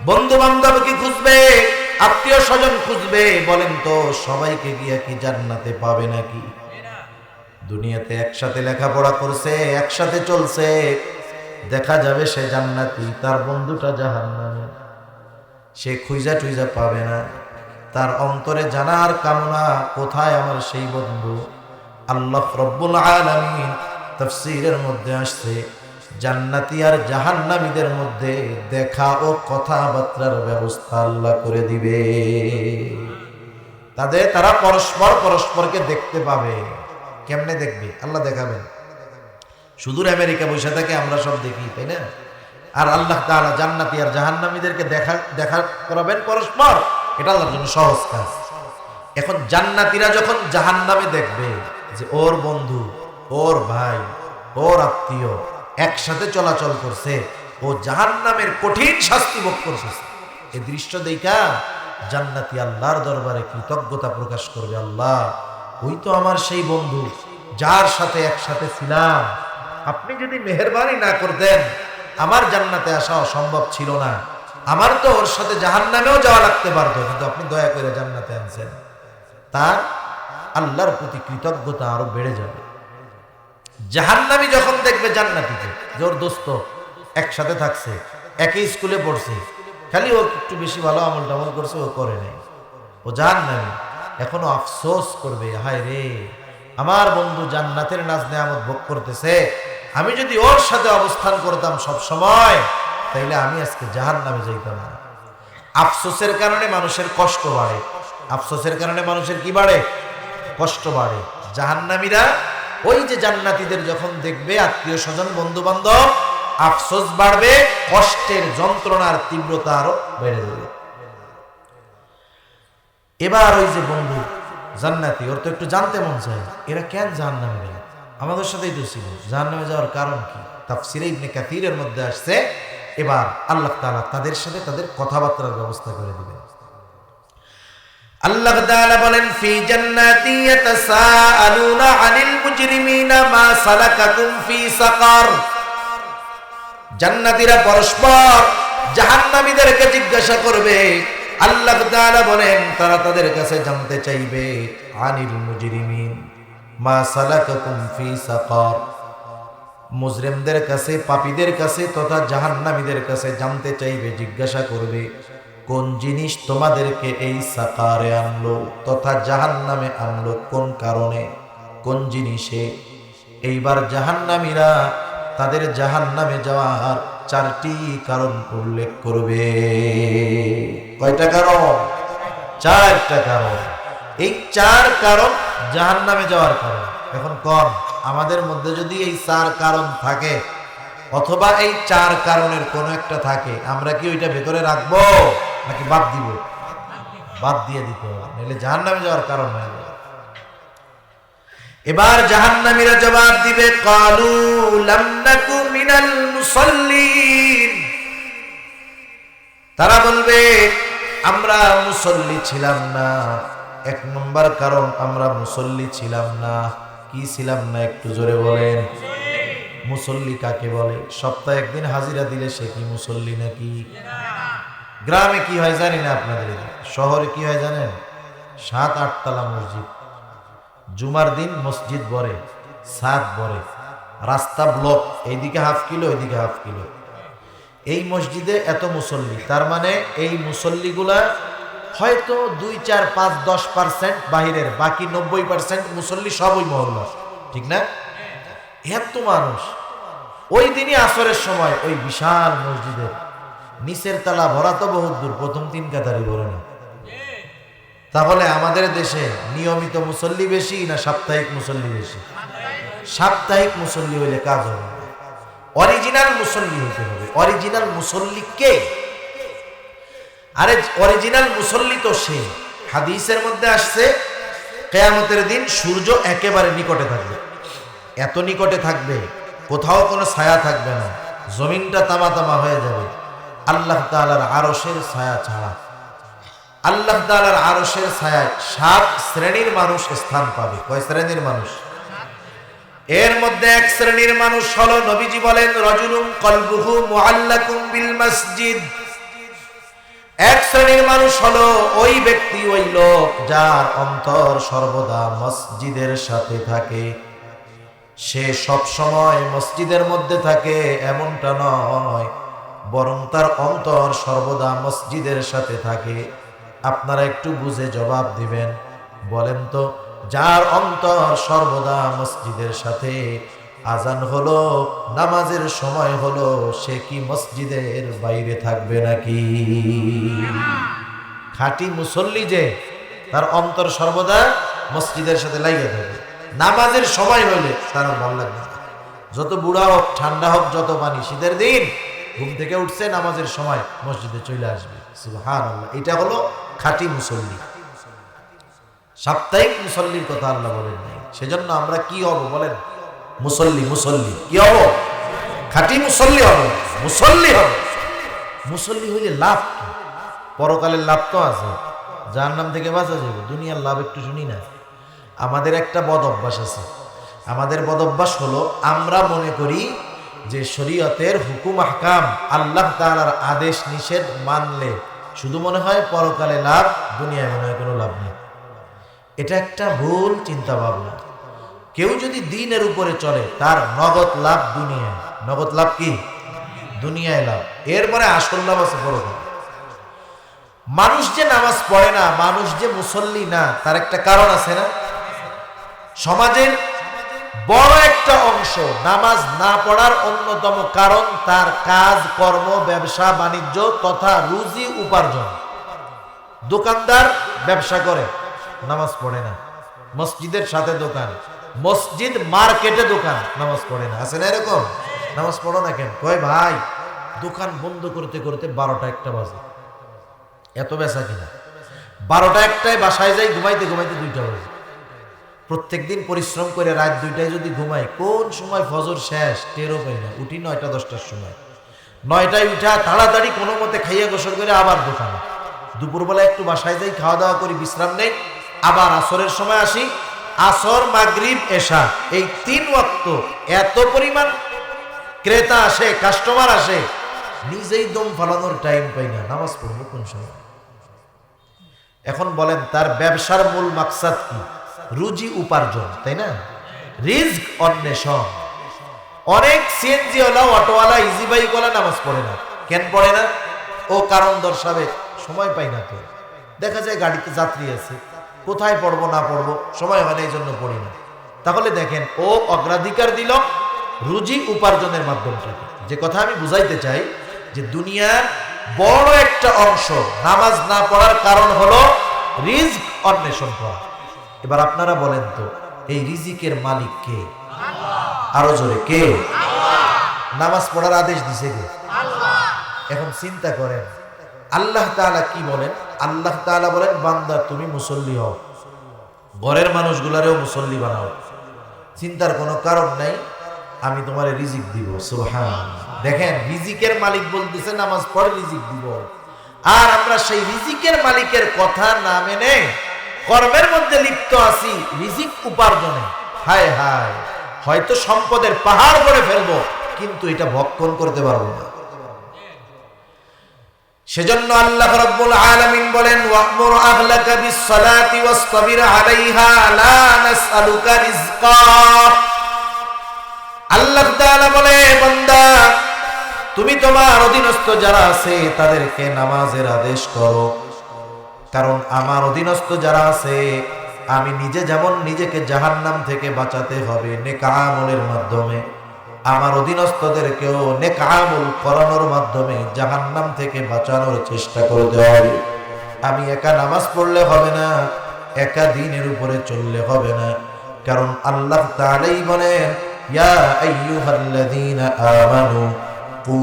বন্ধু বান্ধবকে খুঁজবে, আত্মীয় স্বজন খুঁজবে। বলেন তো, সবাইকে গিয়ে কি জান্নাতে পাবে নাকি? দুনিয়াতে একসাথে লেখাপড়া করছে, একসাথে চলছে, দেখা যাবে সে জান্নাতি, তার বন্ধুটা জাহান্নামী, সে খুঁজা টুইজা পাবে না। তার অন্তরে জানার কামনা, কোথায় আমার সেই বন্ধু? আল্লাহ রব্বুল আলামিন তাফসীরের মধ্যে আসছে, জান্নাতি আর জাহান্নামীদের মধ্যে দেখা ও কথাবার্তার ব্যবস্থা আল্লাহ করে দিবে। তারা পরস্পরকে দেখতে পাবে। কেমনে দেখবে? আল্লাহ দেখাবেন। সুদূর আমেরিকা বসে থাকে আমরা সব দেখি, তাই না? আর আল্লাহ তাআলা জান্নাতি আর জাহান্নামীদেরকে দেখা করাবেন পরস্পর, এটা আল্লাহর জন্য সহজ কাজ। এখন জান্নাতীরা যখন জাহান্নামে দেখবে যে ওর বন্ধু, ওর ভাই, ওর আত্মীয় একসাথে চলাচল করছে, ও জাহান্নামের কঠিন শাস্তি ভোগ করছে, এই দৃশ্য দেখা জান্নাতি আল্লাহর দরবারে কৃতজ্ঞতা প্রকাশ করবে, আল্লাহ ওই তো আমার সেই বন্ধু, যার সাথে একসাথে ছিলাম, আপনি যদি মেহেরবানি না করতেন আমার জান্নাতে আসা অসম্ভব ছিল না, আমার তো ওর সাথে জাহান্নামেও যাওয়া লাগতে পারতো, কিন্তু আপনি দয়া করে জান্নাতে আনছেন। তার আল্লাহর প্রতি কৃতজ্ঞতা আরো বেড়ে যাবে। জাহান্নামী যখন দেখবে জান্নাতীকে, যে ওর দোস্ত একসাথে থাকছে, একই স্কুলে পড়ছে, খালি ও একটু বেশি ভালো আমল টামল করছে, ও করে নাই, ও জাহান্নামী, এখনো আফসোস করবে, হায় রে আমার বন্ধু জান্নাতের নাজ নেয়ামত ভোগ করতেছে, আমি যদি ওর সাথে অবস্থান করতাম সব সময়, তাইলে আমি আজকে জাহান্নামে যাইতাম না। আফসোসের কারণে মানুষের কষ্ট বাড়ে, আফসোসের কারণে মানুষের কি বাড়ে? কষ্ট বাড়ে। জাহান্নামীরা ওই যে জান্নাতীদের যখন দেখবে, আত্মীয় স্বজন, বন্ধু বান্ধব, আফসোস বাড়বে, কষ্টের যন্ত্রণার তীব্রতা আরো বেড়ে যাবে। এবার ওই যে বন্ধু জান্নাতি, ওর তো একটু জানতে মন চায়, এরা কেন জাহান্নামে গেল? আমাদের সাথেই তো ছিল, জাহান্নামে যাওয়ার কারণ কি? তাফসীরে ইবনে কাসীরের মধ্যে আসছে, এবার আল্লাহ তাআলা তাদের সাথে তাদের কথাবার্তার ব্যবস্থা করে দিবেন। আল্লাহ তাআলা বলেন, ফি জান্নাতি ইয়াতাসাআলুনা আনিল মুজরিমিনা মা সালাকাকুম ফি সাকার। জান্নাতীরা পরস্পর জাহান্নামীদেরকে জিজ্ঞাসা করবে। আল্লাহ তাআলা বলেন, তারা তাদের কাছে জানতে চাইবে, আনিল মুজরিমিন মা সালাকাকুম ফি সাকার। মুজরিমদের কাছে, পাপীদের কাছে তথা জাহান্নামীদের কাছে জানতে চাইবে, জিজ্ঞাসা করবে, কোন জিনিস তোমাদেরকে এই সাকারে আনলো তথা জাহান্নামে আনলো, কোন কারণে, কোন জিনিসে। এইবার জাহান্নামীরা তাদের জাহান্নামে যাওয়ার 4টি কারণ উল্লেখ করবে। কয়টা কারণ? 4টা কারণ। এই 4 কারণ জাহান্নামে যাওয়ার কারণ। এখন কোন আমাদের মধ্যে যদি এই 4 কারণ থাকে অথবা এই 4 কারণের কোনো একটা থাকে, আমরা কি ওইটা ভেতরে রাখবো নাকি বাদ দিব? বাদ দিয়ে দিতে হবে, নাহলে জাহান্নামে যাওয়ার কারণ হয়ে যাবে। এবার জাহান্নামীরা জবাব দিবে, ক্বালু লাম নাকু মিনাল মুসাল্লিন। তারা বলবে, আমরা মুসল্লি ছিলাম না। 1 নম্বর কারণ, আমরা মুসল্লি ছিলাম না। কি ছিলাম না একটু জোরে বলেন? মুসল্লি কাকে বলে? সপ্তাহে একদিন হাজিরা দিলে সে কি মুসল্লি নাকি? গ্রামে কি হয় জানি না, আপনাদের শহরে কি হয় জানেন? 7-8 তলা মসজিদ, জুমার দিন মসজিদ ভরে, ছাদ ভরে, রাস্তা ব্লক, এইদিকে হাফ কিলো ওইদিকে হাফ কিলো। এই মসজিদে এত মুসল্লি, তার মানে এই মুসল্লিগুলা হয়তো 2, 4, 5, 10% বাহিরের, বাকি 90% মুসল্লি সব ওই মহল্লা, ঠিক না? এত মানুষ ওই দিনই আসরের সময় ওই বিশাল মসজিদের নিচের তলা ভরা তো বহুত দূর, প্রথম 3 কাতারই ভরে না। তাহলে আমাদের দেশে নিয়মিত মুসল্লি বেশি না সাপ্তাহিক মুসল্লি বেশি? সাপ্তাহিক মুসল্লি হইলে কাজ হবে, অরিজিনাল মুসল্লি হতে হবে। অরিজিনাল মুসল্লি কে? আরে অরিজিনাল মুসল্লি তো সে, হাদিসের মধ্যে আসছে কিয়ামতের দিন সূর্য একেবারে নিকটে থাকবে, এত নিকটে থাকবে কোথাও কোনো ছায়া থাকবে না, জমিনটা তামা তামা হয়ে যাবে। আল্লাহ তাআলার আরশের ছায়া ছাড়া, আল্লাহ তাআলার আরশের ছায়ায় 7 শ্রেণীর মানুষ স্থান পাবে। কয় শ্রেণীর মানুষ? এর মধ্যে 1 শ্রেণীর মানুষ হলো, নবীজি বলেন, রাজুলুন কলবুহু মুআল্লাকুম বিল মসজিদ। 1 শ্রেণীর মানুষ হলো ওই ব্যক্তি, ওই লোক যার অন্তর সর্বদা মসজিদের সাথে থাকে। সে সব সময় মসজিদের মধ্যে থাকে এমনটা নয়, বরং তার অন্তর সর্বদা মসজিদের সাথে থাকে। আপনারা একটু বুঝে জবাব দিবেন, বলেন তো, যার অন্তর সর্বদা মসজিদের সাথে, আজান হলো, নামাজের সময় হলো, সে কি মসজিদের বাইরে থাকবে নাকি? খাঁটি মুসল্লি যে, তার অন্তর সর্বদা মসজিদের সাথে লাগিয়ে থাকে। নামাজের সময় হইলে তার ভালো লাগবে না, যত বুড়া হোক, ঠান্ডা হোক, যত পানি, শীতের দিন ঘুম থেকে উঠছে, নামাজের সময় মসজিদে চলে আসবে। সুবহানাল্লাহ, এটা হলো খাঁটি মুসল্লি। সাপ্তাহিক মুসল্লির কথা আল্লাহ বলেন নাই। সেজন্য আমরা কি হব বলেন? মুসল্লি। মুসল্লি কি হব? খাঁটি মুসল্লি হব, মুসল্লি হব। মুসল্লি হইলে লাভ কি? পরকালের লাভ তো আছে, জাহান্নাম থেকে বাঁচা যাবে। দুনিয়ার লাভ একটু শুনি না। আমাদের একটা বদ অভ্যাস আছে। আমাদের বদ অভ্যাস হলো, আমরা মনে করি যে শরীয়তের হুকুম আহকাম, আল্লাহ তাআলার আদেশ নিষেধ মানলে শুধু মনে হয় পরকালে লাভ, দুনিয়ায় মনে হয় কোনো লাভ নেই। এটা একটা ভুল চিন্তা ভাবনা। কেউ যদি দ্বীনের উপরে চলে, তার নগদ লাভ দুনিয়ায়। নগদ লাভ কি? দুনিয়ায় লাভ। এরপরে আসল লাভ আছে পরকালে। মানুষ যে নামাজ পড়ে না, মানুষ যে মুসল্লি না, তার একটা কারণ আছে না? সমাজের বড় একটা অংশ নামাজ না পড়ার অন্যতম কারণ তার কাজ কর্ম, ব্যবসা বাণিজ্য তথা রুজি উপার্জন। দোকানদার ব্যবসা করে, নামাজ পড়ে না, মসজিদের সাথে দোকান, মসজিদ মার্কেটে দোকান, নামাজ পড়ে না। আছে না এরকম? নামাজ পড়ো না কেন? কয় ভাই, দোকান বন্ধ করতে করতে 12টা 1টা বাজে, এত বেচা কিনা। 12টা 1টায় বাসায় যাই, ঘুমাইতে ঘুমাইতে 2টা বাজে। প্রত্যেকদিন পরিশ্রম করে রাত 2টায় যদি ঘুমাই, কোন সময় ফজর শেষ টেরও পাই না। উঠি 9টা 10টার সময়। 9টায় উঠা তাড়াতাড়ি কোনো মতে খাইয়া গোসল করে আবার দোকানে, দুপুরবেলা একটু বাসায় যাই, খাওয়া দাওয়া করি, বিশ্রাম নেই, আবার আসরের সময় আসি, আসর মাগরিব এশা এই 3 ওয়াক্ত এত পরিমাণ ক্রেতা আসে, কাস্টমার আসে, নিজেই দম ফালানোর টাইম পাই না, নামাজ পড়বো কোন সময়? এখন বলেন তার ব্যবসার মূল মাকসাদ কি? রুজি উপার্জন, তাই না? রিজক অন্বেষণ। অনেক সিএনজি ওয়ালা, অটোওয়ালা, ইজি বাইক ওয়ালা নামাজ পড়ে না। কেন পড়ে না? ও কারণ দর্শাবে, সময় পাই না তো। দেখা যায় গাড়িতে যাত্রী আছে, কোথায় পড়বো না পড়বো সময় হয় না, এই জন্য পড়ি না। তাহলে দেখেন ও অগ্রাধিকার দিল রুজি উপার্জনের মাধ্যমটাকে। যে কথা আমি বুঝাইতে চাই যে দুনিয়ার বড় একটা অংশ নামাজ না পড়ার কারণ হলো রিজক অন্বেষণ করা। এবার আপনারা বলেন তো, এই রিজিকের মালিক কে? আরো জোরে, কে? নামাজ পড়ার আদেশ দিছে কে? এখন চিন্তা করেন আল্লাহ তাআলা কি বলেন? আল্লাহ তাআলা বলেন, বান্দা তুমি মুসল্লি হও, ঘরের মানুষগুলারেও মুসল্লি বানাও, চিন্তার কোনো কারণ নাই, আমি তোমার রিজিক দিব। সুবহানাল্লাহ। দেখেন রিজিকের মালিক বলতেছে নামাজ পড়ে রিজিক দিব, আর আমরা সেই রিজিকের মালিকের কথা না মেনে কর্মের মধ্যে লিপ্ত আছি রিজিক উপার্জনে। হায় হায়, হয়তো সম্পদের পাহাড় গড়ে ফেলবো, কিন্তু এটা ভক্ষণ করতে পারবো না। সেজন্য আল্লাহ রাব্বুল আলামিন বলেন, ওয়া'মুর আহলাকা বিস-সালাতি ওয়াসতাবির আলাইহা লা নাসআলুকা রিজকা। আল্লাহ তাআলা বলে, বান্দা তুমি তোমার অধীনস্থ যারা আছে তাদেরকে নামাজের আদেশ করো, কারণ আমার অধীনস্থ যারা আছে আমি নিজে যেমন নিজেকে জাহান্নাম থেকে বাঁচাতে হবে নেক আমলের মাধ্যমে, আমার অধীনস্থদেরকেও নেক আমল করানোর মাধ্যমে জাহান্নাম থেকে বাঁচানোর চেষ্টা করতে হবে। আমি একা নামাজ পড়লে হবে না, একা দ্বীনের উপরে চললে হবে না, কারণ আল্লাহ তাআলাই বলেন, ইয়া আইয়ুহাল্লাযীনা আমানু কু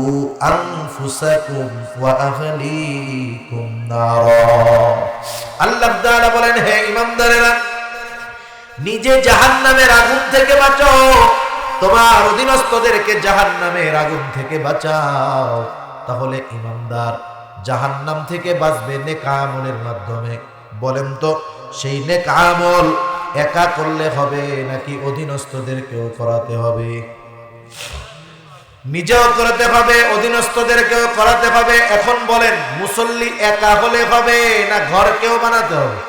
আনফুসাকুম ওয়া আহলিকুম নারা। আল্লাহ তাআলা বলেন, হে ঈমানদারেরা, নিজে জাহান্নামের আগুন থেকে বাঁচাও, তোমার অধীনস্থদেরকে জাহান্নামের আগুন থেকে বাঁচাও। তাহলে ঈমানদার জাহান্নাম থেকে বাঁচবে নেক আমলের মাধ্যমে। বলেন তো, সেই নেক আমল একা করলে হবে নাকি অধীনস্থদেরকেও করাতে হবে? নিজেও করতে হবে, অধীনস্থদেরকেও করাতে হবে। এখন বলেন, মুসল্লি একা হলে হবে না ঘরকেও বানাতে হবে?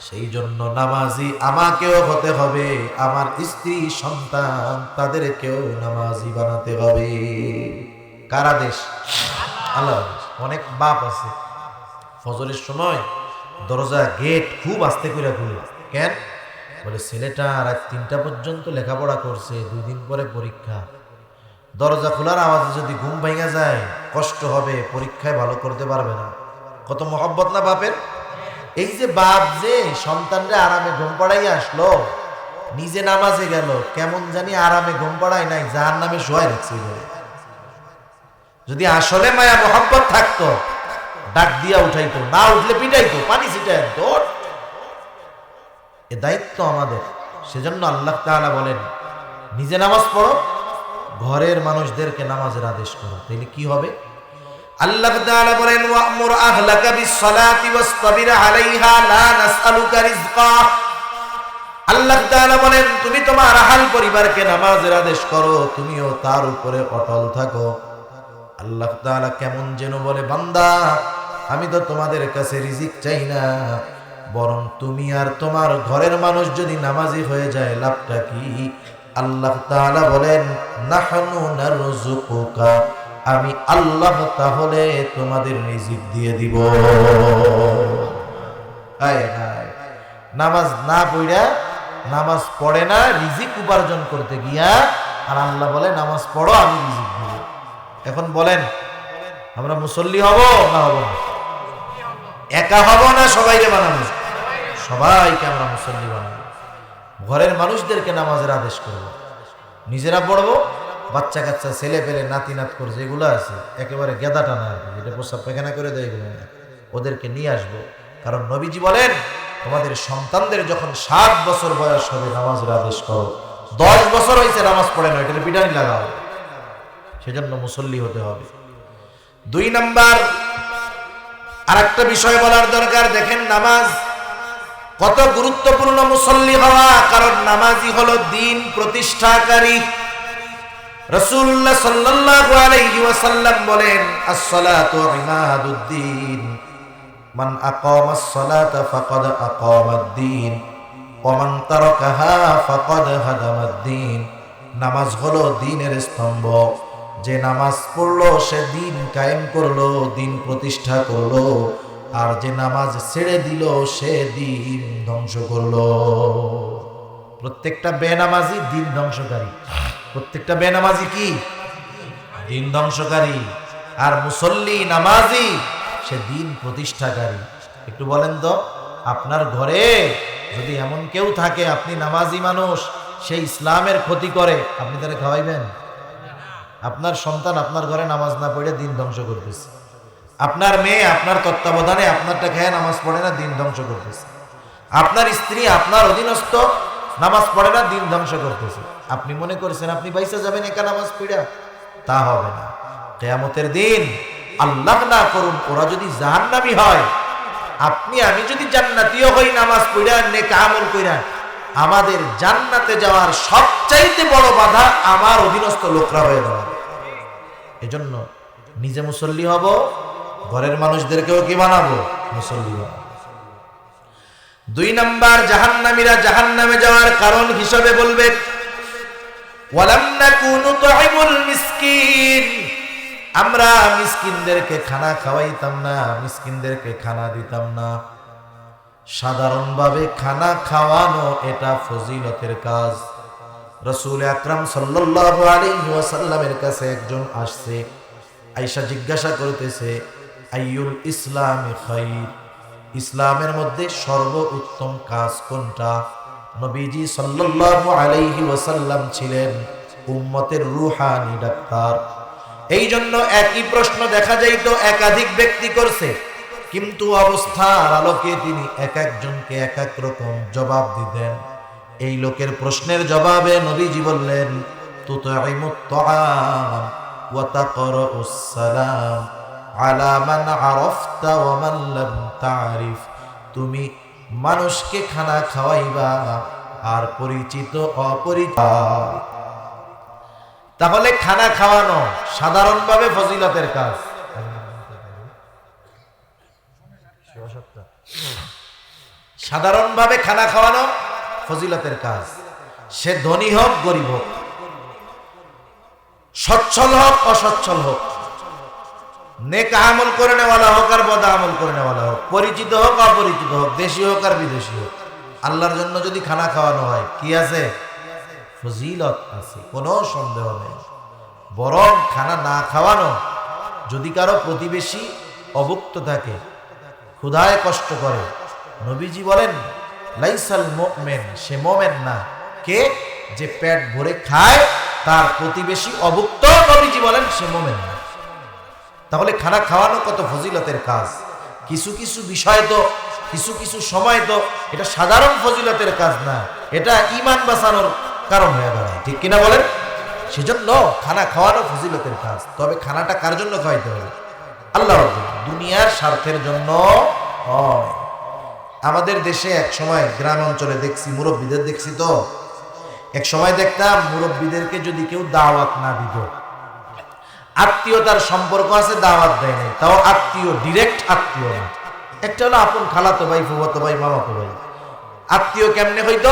সেই জন্য নামাজি আমাকেও হতে হবে, আমার স্ত্রী সন্তান তাদেরকেও নামাজি বানাতে হবে। কার আদেশ? আল্লাহ। অনেক বাপ আছে ফজরের সময় দরজা গেট খুব আস্তে করে খুলে। কেন? বলে ছেলেটা রাত 3টা পর্যন্ত লেখাপড়া করছে, 2 দিন পরে পরীক্ষা, দরজা খোলার আওয়াজে যদি ঘুম ভেঙে যায় কষ্ট হবে, পরীক্ষায় ভালো করতে পারবে না। কত মহব্বত না বাপের! এই যে বাপ যে সন্তানরা আরামে ঘুম পাড়াই আসলো, নিজে নামাজে গেল, কেমন জানি আরামে ঘুম পাড়ায় নাই, জাহান্নামে শোয়াই রাখছে। যদি আসলে মায়া মহব্বত থাকতো ডাক দিয়া উঠাইতো, না উঠলে পিটাইতো, পানি ছিটাই তোর। এ দায়িত্ব আমাদের। সেজন্য আল্লাহ তাআলা বলেন, নিজে নামাজ পড়ো, ঘরের মানুষদেরকে নামাজের আদেশ করো। তাহলে কি হবে? আল্লাহ তাআলা বলেন, ওয়া'মুর আহলাকা বিস-সালাতি ওয়াসতাবির আলাইহা লা নাসআলুকা রিজকা। আল্লাহ তাআলা বলেন, তুমি তোমার আহল পরিবারকে নামাজের আদেশ করো, তুমিও তার উপরে অটল থাকো। আল্লাহ তাআলা কেমন যেন বলে, বান্দা আমি তো তোমাদের কাছে রিজিক চাই না, বরং তুমি আর তোমার ঘরের মানুষ যদি নামাজি হয়ে যায় লাভটা কি? আল্লাহ তাআলা বলেন, নাহনু নারযুকুকা, আমি আল্লাহ তাহলে তোমাদের রিজিক দিয়ে দিব। হায় হায়, নামাজ না পড়া, নামাজ পড়ে না রিজিক উপার্জন করতে গিয়া, আর আল্লাহ বলে নামাজ পড়ো আমি রিজিক দিব। এখন বলেন, আমরা মুসল্লি হব না হব না? একা হব না সবাইকে বানাবো? সবাইকে আমরা মুসল্লি বানাবো। ঘরের মানুষদেরকে নামাজের আদেশ করব, নিজেরা পড়বো। বাচ্চা কাচ্চা ছেলে পেলে নাতি নাত করে যেগুলো আছে একেবারে গেদা টানা আর কি, এটা প্রস্তাব পায়খানা করে দেয় এগুলো না, ওদেরকে নিয়ে আসবো। কারণ নবীজি বলেন, তোমাদের সন্তানদের যখন 7 বছর বয়স হবে নামাজের আদেশ করো। 10 বছর হয়েছে নামাজ পড়ে না, এটা পিটানি লাগাও। সেজন্য মুসল্লি হতে হবে। 2 নাম্বার আরেকটা বিষয় বলার দরকার। দেখেন নামাজ কত গুরুত্বপূর্ণ মুসল্লি হওয়া, কারণ নামাজই হলো দ্বীন প্রতিষ্ঠাকারী। রাসূলুল্লাহ সাল্লাল্লাহু আলাইহি ওয়াসাল্লাম বলেন, আস-সালাতু ইমাদুদ্দিন, মান আকামাস সালাতা ফাকাদ আকামাদ-দ্বীন ওয়া মান তারাকাহা ফাকাদ হাদামাদ-দ্বীন। নামাজ হলো দ্বীনের স্তম্ভ, যে নামাজ পড়লো সে দ্বীন কায়েম করলো, দ্বীন প্রতিষ্ঠা করলো, আর যে নামাজ ছেড়ে দিল সে দ্বীন ধ্বংস করলো। প্রত্যেকটা বেনামাজি দ্বীন ধ্বংসকারী, প্রত্যেকটা বেনামাজি কি দ্বীন ধ্বংসকারী, আর মুসল্লি নামাজি সে দ্বীন প্রতিষ্ঠাকারী। একটু বলেন তো, আপনার ঘরে যদি এমন কেউ থাকে আপনি নামাজি মানুষ, সে ইসলামের ক্ষতি করে, আপনি তারা খাওয়াইবেন? আপনার সন্তান আপনার ঘরে নামাজ না পড়ে দ্বীন ধ্বংস করতেছে, আপনার মেয়ে আপনার তত্ত্বাবধানে আপনারটা খেয়ে নামাজ পড়ে না, দ্বীন ধ্বংস করতেছে, আপনার স্ত্রী আপনার অধীনস্থ নামাজ পড়ে না, দ্বীন ধ্বংস করতেছে। আপনি মনে করছেন আপনি বাইসা যাবেন একা নামাজ পড়া? তা হবে না। কিয়ামতের দিন আল্লাহ না করুন ওরা যদি জাহান্নামী হয়, আপনি আমি যদি জান্নাতীয় হই নামাজ পড়া নেক আমল কইরা, আমাদের জান্নাতে যাওয়ার সবচাইতে বড় বাধা আমার অধীনস্থ লোকরা হয়ে যাবে। এজন্য নিজে মুসল্লি হব, ঘরের মানুষদেরকেও কি বানাবো? মুসল্লি বানাবো। 2 নাম্বার জাহান্নামীরা জাহান্নামে যাওয়ার কারণ হিসেবে বলবে, ওয়ালাম নাকুনু তুইমুল মিসকিন, আমরা মিসকিনদেরকে খানা খাওয়াইতাম না, মিসকিনদেরকে খানা দিতাম না। সাধারণভাবে খানা খাওয়ানো এটা ফজিলতের কাজ। রাসূল আকরাম সাল্লাল্লাহু আলাইহি ওয়াসাল্লামের কাছে একজন আসছে, আয়েশা জিজ্ঞাসা করতেছে, আইয়ুল ইসলামি খাইর, ইসলামের মধ্যে সর্বোত্তম কাজ কোনটা? নবীজি সাল্লাল্লাহু আলাইহি ওয়াসাল্লাম ছিলেন উম্মতের রূহানি ডাক্তার। এই জন্য একই প্রশ্ন দেখা যাইতো একাধিক ব্যক্তি করছে, কিন্তু অবস্থার আলোকে তিনি এক একজনকে এক এক রকম জবাব দিতেন। এই লোকের প্রশ্নের জবাবে নবীজি বললেন, তুতঈমুত তাআম ওয়া তাকরাউস সালাম আলা মান আরাফতা ওয়া মান লাম তা'রিফ, তুমি মানুষকে খানা খাওয়াইবা আর পরিচিত অপরিচিত। তাহলে খানা খাওয়ানো সাধারণভাবে ফজিলতের কাজ। সাধারণভাবে খানা খাওয়ানো ফজিলতের কাজ। সে ধনী হোক গরিব হোক, সচ্ছল হোক অসচ্ছল হোক, নেক আমল করে নেওয়ালা হোক আর বদ আমল করে নেওয়ালা হোক, পরিচিত হোক অপরিচিত হোক, দেশি হোক আর বিদেশি হোক, আল্লাহর জন্য যদি খানা খাওয়ানো হয় কি আছে? ফজিলত আছে, কোনো সন্দেহ নেই। বরং খানা না খাওয়ানো, যদি কারো প্রতিবেশী অভুক্ত থাকে, ক্ষুধায় কষ্ট করে, নবীজি বলেন লাইসাল মুমিন, সে মুমিন না। কে? যে পেট ভরে খায়, তার প্রতিবেশী অভুক্ত, নবীজি বলেন সে মুমিন না। তাহলে খানা খাওয়ানো কত ফজিলতের কাজ। কিছু কিছু বিষয় তো, কিছু কিছু সময় তো এটা সাধারণ ফজিলতের কাজ না, এটা ঈমান বাঁচানোর কারণ হয়ে দাঁড়ায়, ঠিক কিনা বলেন? সেজন্য খানা খাওয়ানো ফজিলতের কাজ। তবে খানাটা কার জন্য খাওয়াইতে হবে? আল্লাহর জন্য, দুনিয়ার স্বার্থের জন্য হয়। আমাদের দেশে এক সময় গ্রাম অঞ্চলে দেখছি, মুরব্বীদের দেখছি তো, এক সময় দেখতাম মুরব্বীদেরকে যদি কেউ দাওয়াত না দিত, আত্মীয়তার সম্পর্ক আছে দাওয়াত দেয় নাই, তাও আত্মীয়, ডিরেক্ট আত্মীয় না, একটা হলো আপন খালাতো ভাই, ফুফাতো ভাই, মামাতো ভাই। আত্মীয় কেমনে হইতো?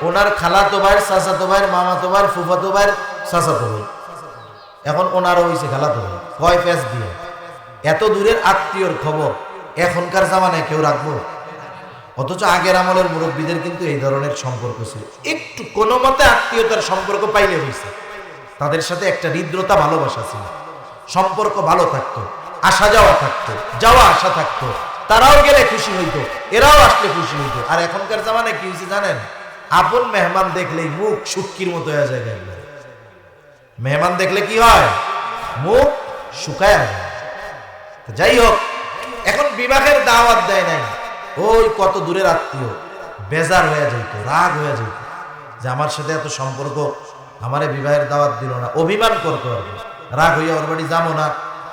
ওনার খালাতো ভাইয়ের চাচাতো ভাইয়ের মামাতো ভাইয়ের ফুফাতো ভাইয়ের চাচাতো ভাই, এখন ওনারও হয়েছে খালাতো ভাই, কয় প্যাচ দিয়ে। এত দূরের আত্মীয়র খবর এখনকার জামানায় কেউ রাখবো? অথচ আগের আমলের মুরব্বীদের কিন্তু এই ধরনের সম্পর্ক ছিল। একটু কোনো মতে আত্মীয়তার সম্পর্ক পাইলে হয়েছে, তাদের সাথে একটা হৃদ্রতা ভালোবাসা ছিল, সম্পর্ক ভালো থাকতো, আসা যাওয়া থাকতো, যাওয়া আসা থাকতো, তারাও গেলে খুশি হইতো, এরাও আসলে খুশি হইতো। আর এখনকার জামানায় কি হয়েছে জানেন? আপন মেহমান দেখলেই মুখ শুটকির মতো হয়ে যায়। মেহমান দেখলে কি হয়? মুখ শুকায় যায়। যাই হোক, এখন বিবাহের দাওয়াত দেয় নাই, ওই কত দূরের আত্মীয় বেজার হয়ে যাইত, রাগ হয়ে যাইত যে আমার সাথে এত সম্পর্ক, আমারে বিবাহের দাওয়াত দিল না, অভিমান করতো আর কি। রাগ হইয়া ওর বাড়ি যাবো না,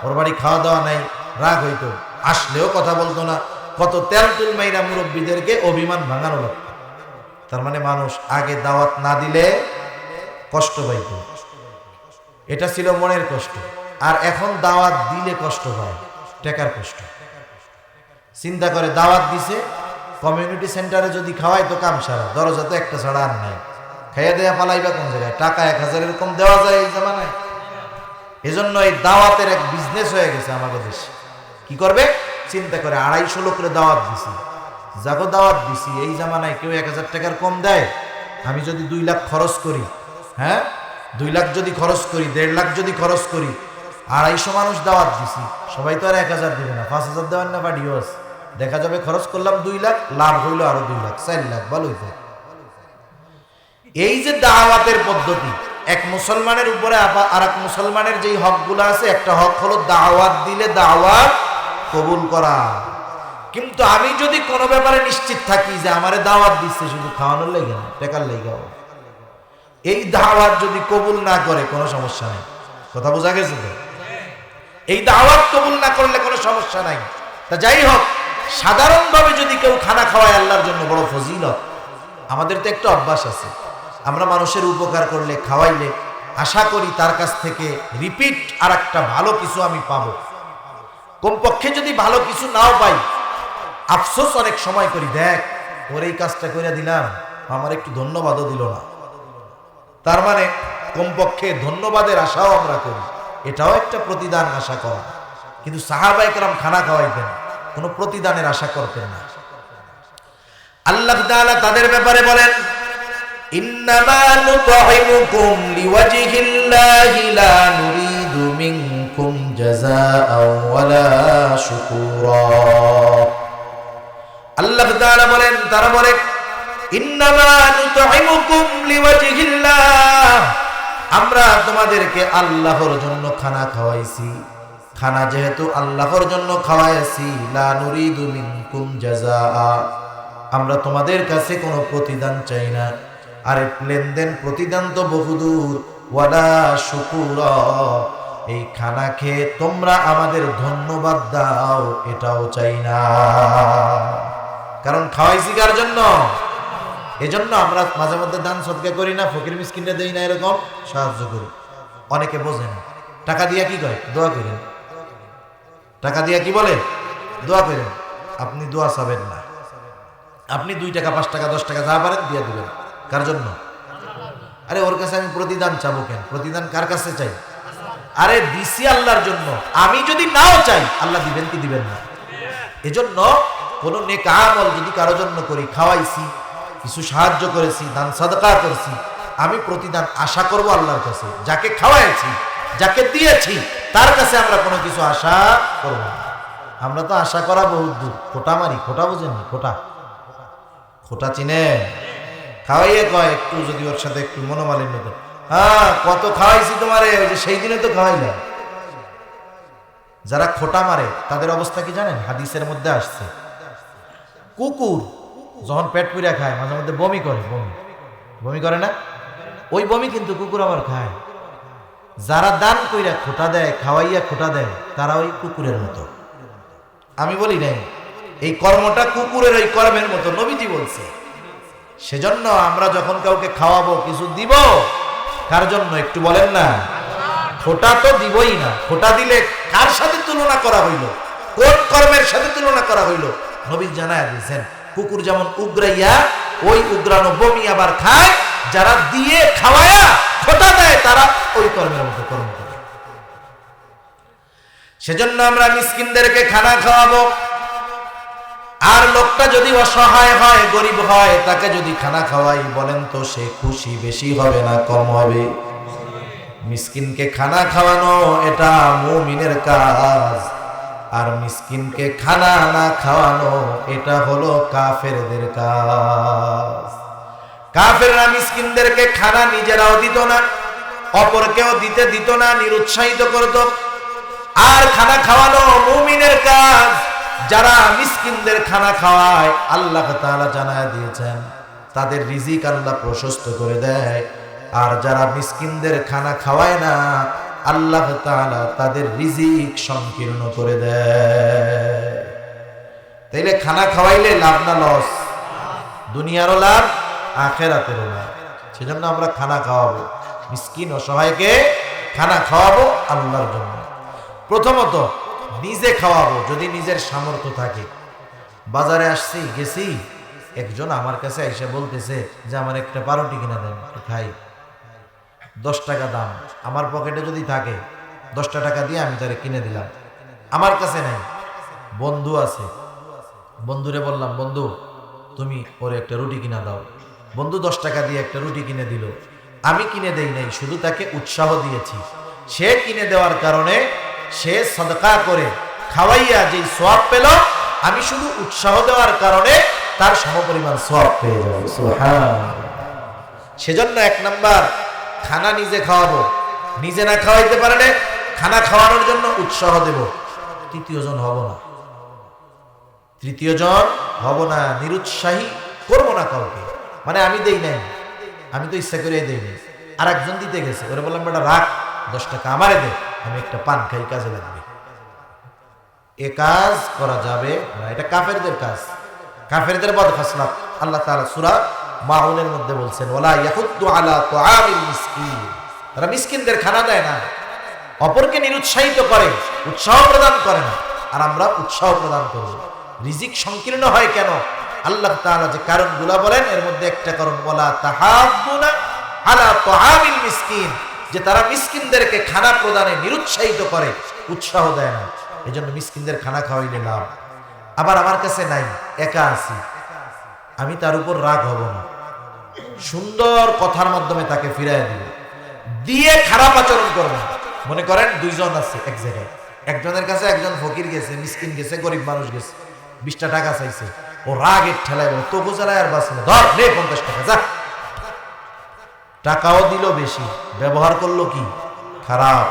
ওর বাড়ি খাওয়া দাওয়া নাই, রাগ হইতো, আসলেও কথা বলতো না। কত তেল তুল মাইরা মুরব্বীদেরকে অভিমান ভাঙানো লাগতো। তার মানে মানুষ আগে দাওয়াত না দিলে কষ্ট পাইত, এটা ছিল মনের কষ্ট। আর এখন দাওয়াত দিলে কষ্ট পায়, টাকার কষ্ট। চিন্তা করে দাওয়াত দিছে, কমিউনিটি সেন্টারে যদি খাওয়াই তো কাম সারা, দরজা তো একটা ছাড়া আর নাই, খাইয়া দেয়া পালাইবা কোন জায়গায়? টাকা 1000 এরকম দেওয়া যায় এই জামানায়? এজন্য এই দাওয়াতের এক বিজনেস হয়ে গেছে আমাদের দেশে। কি করবে চিন্তা করে, 250 লোকের দাওয়াত দিছি, যাকে দাওয়াত দিছি এই জামানায় কেউ 1000 টাকার কম দেয়? আমি যদি 2 লাখ খরচ করি, হ্যাঁ 2 লাখ যদি খরচ করি, 1.5 লাখ যদি খরচ করি, 250 মানুষ দাওয়াত দিছি, সবাই তো আর 1000 দিবে না, 5000 দেওয়ার না বাড়িওস, দেখা যাবে খরচ করলাম 2 লাখ, লাভ হইলো আরো 2 লাখ, 4 লাখ, ভালো হইতো। এই যে দাওয়াতের পদ্ধতি, এক মুসলমানের উপরে আর এক মুসলমানের যেই হকগুলো আছে, একটা হক হলো দাওয়াত দিলে দাওয়াত কবুল করা। কিন্তু আমি যদি কোনো ব্যাপারে নিশ্চিত থাকি যে আমারে দাওয়াত দিচ্ছে শুধু খাওয়ানোর লেগে না, টাকার লেগে, এই দাওয়াত যদি কবুল না করে কোনো সমস্যা নেই। কথা বোঝা গেছে তো? এই দাওয়াত কবুল না করলে কোনো সমস্যা নাই। তা যাই হোক, সাধারণভাবে যদি কেউ খানা খাওয়ায় আল্লাহর জন্য বড় ফজিলত। আমাদের তো একটা অভ্যাস আছে, আমরা মানুষের উপকার করলে, খাওয়াইলে আশা করি তার কাছ থেকে রিপিট আর একটা ভালো কিছু আমি পাবো। কমপক্ষে যদি ভালো কিছু নাও পাই, আফসোস অনেক সময় করি, দেখ ওর এই কাজটা করে দিলাম, আমার একটু ধন্যবাদও দিল না। তার মানে কমপক্ষে ধন্যবাদের আশাও আমরা করি, এটাও একটা প্রতিদান আশা করা। কিন্তু সাহাবায়ে কেরাম খানা খাওয়াইতেন, কোনো প্রতিদানের আশা করতেন না। আল্লাহ তাআলা তাদের ব্যাপারে বলেন, ইন্নামা নুতঈমুকুম লিওয়াজহিল্লাহি লা নুরিদু মিনকুম জাযাআও ওয়ালা শুকুরা। আল্লাহ তাআলা বলেন, তারা বলে ইন্নামা নুতঈমুকুম লিওয়াজহিল্লাহ, আমরা তোমাদেরকে আল্লাহর জন্য খানা খাওয়াইছি। খানা যেহেতু আল্লাহর জন্য খাওয়াইছি, লা নুরিদু মিনকুম জাযাআ, আমরা তোমাদের কাছে কোনো প্রতিদান চাই না। আরে লেনদেন প্রতিদান তো বহুদূর, ওয়ালা শুকুরা, এই খানা খেয়ে তোমরা আমাদের ধন্যবাদ দাও এটাও চাই না। কারণ খাওয়াইছি কার জন্য? এজন্য আমরা মাঝে মধ্যে দান সদকা করি না, ফকির মিসকিনরা দেই না, এরকম সাহায্য করি। অনেকে বোঝে না, টাকা দিয়া কি করে? দোয়া করেন। টাকা দিয়া কি বলে? দোয়া করেন। আপনি দোয়া চাবেন না, আপনি 2 টাকা 5 টাকা 10 টাকা যা পারেন দিয়ে দিবেন। কার জন্য? আরে ওর কাছে আমি প্রতিদান চাবো কেন? প্রতিদান কার কাছে চাই? আরে দিছি আল্লাহর জন্য, আমি যদি নাও চাই আল্লাহ দিবেন কি দিবেন না? এজন্য কোন নেক আমল যদি কারো জন্য করি, খাওয়াইছি, কিছু সাহায্য করেছি, দান সাদকা করেছি, আমি প্রতিদান আশা করব আল্লাহর কাছে। যাকে খাওয়াইছি, যাকে দিয়েছি, তার কাছে আমরা কোনো কিছু আশা করব না। আমরা তো আশা করা বহুত দূর, খোটা মারি। খোটা বোঝেননি? খোটা, খোটা চিনে? খাওয়াইয়ে কয় একটু যদি ওর সাথে একটু মনোমালিন্য করে, হ্যাঁ কত খাওয়াইছি তোমারে, ওই যে সেই দিনে তো খাওয়াইলাম। যারা খোটা মারে তাদের অবস্থা কি জানেন? হাদিসের মধ্যে আসছে, কুকুর যখন পেট পুরা খায় মাঝে মধ্যে বমি করে, বমি করে না? ওই বমি কিন্তু কুকুর আবার খায়। যারা দান কইরা খোটা দেয়, খাওয়াইয়া খোটা দেয়, তারা ওই কুকুরের মতো। আমি বলি নাই, এই কর্মটা কুকুরের ওই কর্মের মতো, নবীজি বলছে। সেজন্য আমরা যখন কাউকে খাওয়াবো, কিছু দিব, কার জন্য একটু বলেন না? খোটা তো দিবই না। খোটা দিলে কার সাথে তুলনা করা হইল? কোন কর্মের সাথে তুলনা করা হইল? নবী জানায় দিয়েছেন, কুকুর যেমন উগরাইয়া ওই উগরানো বমি আবার খায়, যারা দিয়ে খাওয়ায়া খোটা দেয় তারা ওই কর্মের মতো কর্ম করে। সেজন্য আমরা মিসকিনদেরকে খানা খাওয়াবো। আর লোকটা যদি অসহায় হয়, গরিব হয়, তাকে যদি খানা খাওয়াই, বলেন তো সে খুশি বেশি হবে না কম হবে? মিসকিনকে খানা খাওয়ানো এটা মুমিনের কাজ, আর মিসকিনকে খানা না খাওয়ানো এটা হলো কাফেরদের কাজ। কাফেররা মিসকিনদেরকে খানা নিজেরাও দিত না, অপরকেও দিতে দিত না, নিরুৎসাহিত করত। আর খানা খাওয়ানো মুমিনের কাজ। যারা মিসকিনদের খানা খাওয়ায়, আল্লাহ তাআলা জানায় দিয়েছেন তাদের রিজিক আল্লাহ প্রশস্ত করে দেয়। আর যারা মিসকিনদের খানা খাওয়ায় না, আল্লাহ তাআলা তাদের রিজিক সংকীর্ণ করে দেয়। তাইলে খানা খাওয়াইলে লাভ না লস? দুনিয়ারও লাভ, আখিরাতেরও লাভ। সেজন্য আমরা খানা খাওয়াবো, মিসকিন অসহায়কে খানা খাওয়াবো আল্লাহর জন্য। প্রথমত নিজে খাওয়াবো যদি নিজের সামর্থ্য থাকে। বাজারে গেছি, একজন আমার কাছে এসে বলতেছে যে আমার একটা পাউরুটি কিনে দেন, খাই। 10 টাকা দাম। আমার পকেটে যদি থাকে 10 টাকা দিয়ে আমি তারে কিনে দিলাম। আমার কাছে নাই, বন্ধু আছে, বন্ধুরে বললাম, বন্ধু তুমি ওরে একটা রুটি কিনা দাও। বন্ধু 10 টাকা দিয়ে একটা রুটি কিনে দিল। আমি কিনে দেই নাই, শুধু তাকে উৎসাহ দিয়েছি। সে কিনে দেওয়ার কারণে সে সদকা করে খাওয়াইয়া যেই সওয়াব পেল, আমি শুধু উৎসাহ দেওয়ার কারণে তার সমপরিমাণ সওয়াব পেয়ে যাব। সুবহানাল্লাহ। সেজন্য 1 নাম্বার খানা নিজে খাওয়াবো। নিজে না খাওয়াইতে পারলে খানা খাওয়ানোর জন্য উৎসাহ দেব। তৃতীয় জন হব না, নিরুৎসাহী করবো না কাউকে। মানে আমি দেই নাই, আমি তো ইচ্ছা করে দেই নাই, আর একজন দিতে গেছে, ওরা বললাম বেটা রাখ, 10 টাকা আমারে দে, আমি একটা পান খাই, কাজে লাগবে। এ কাজ করা যাবে না, এটা কাফেরদের কাজ, কাফেরদের বদখসলত। আল্লাহ তাআলা সূরা মাউনের মধ্যে বলছেন, ওয়ালা ইয়াহুদ্দু আলা তুআমিল মিসকিন। তারা মিসকিনদের খানা দেয় না, অপরকে নিরুৎসাহিত করে, উৎসাহ প্রদান করে না। আর আমরা উৎসাহ প্রদান করব। রিজিক সংকীর্ণ হয় কেন? আল্লাহ তাআলা যে কারণগুলো বলেন এর মধ্যে একটা কারণ, ওয়ালা তাহাদ্দুনা আলা তুআমিল মিসকিন, যে তারা মিসকিনদেরকে খানা প্রদানে নিরুৎসাহিত করে, উৎসাহ দেয় না। এজন্য মিসকিনদের খানা খাওয়াইলে লাভ। আবার আমার কাছে নাই, একা আছি, আমি তার উপর রাগ হব না, সুন্দর কথার মাধ্যমে তাকে ফিরাইয়া দিব, দিয়ে খারাপ আচরণ করব না। মনে করেন 2 জন আছে এক জায়গায়, একজনের কাছে একজন ফকির গেছে, মিসকিন গেছে, গরিব মানুষ গেছে, 20 টাকা চাইছে। ও রাগের ঠেলায় বলে, তোকে চালায় আর বাঁচলে, ধর নে 50 টাকা যা। টাকাও দিল বেশি, ব্যবহার করলো কি খারাপ।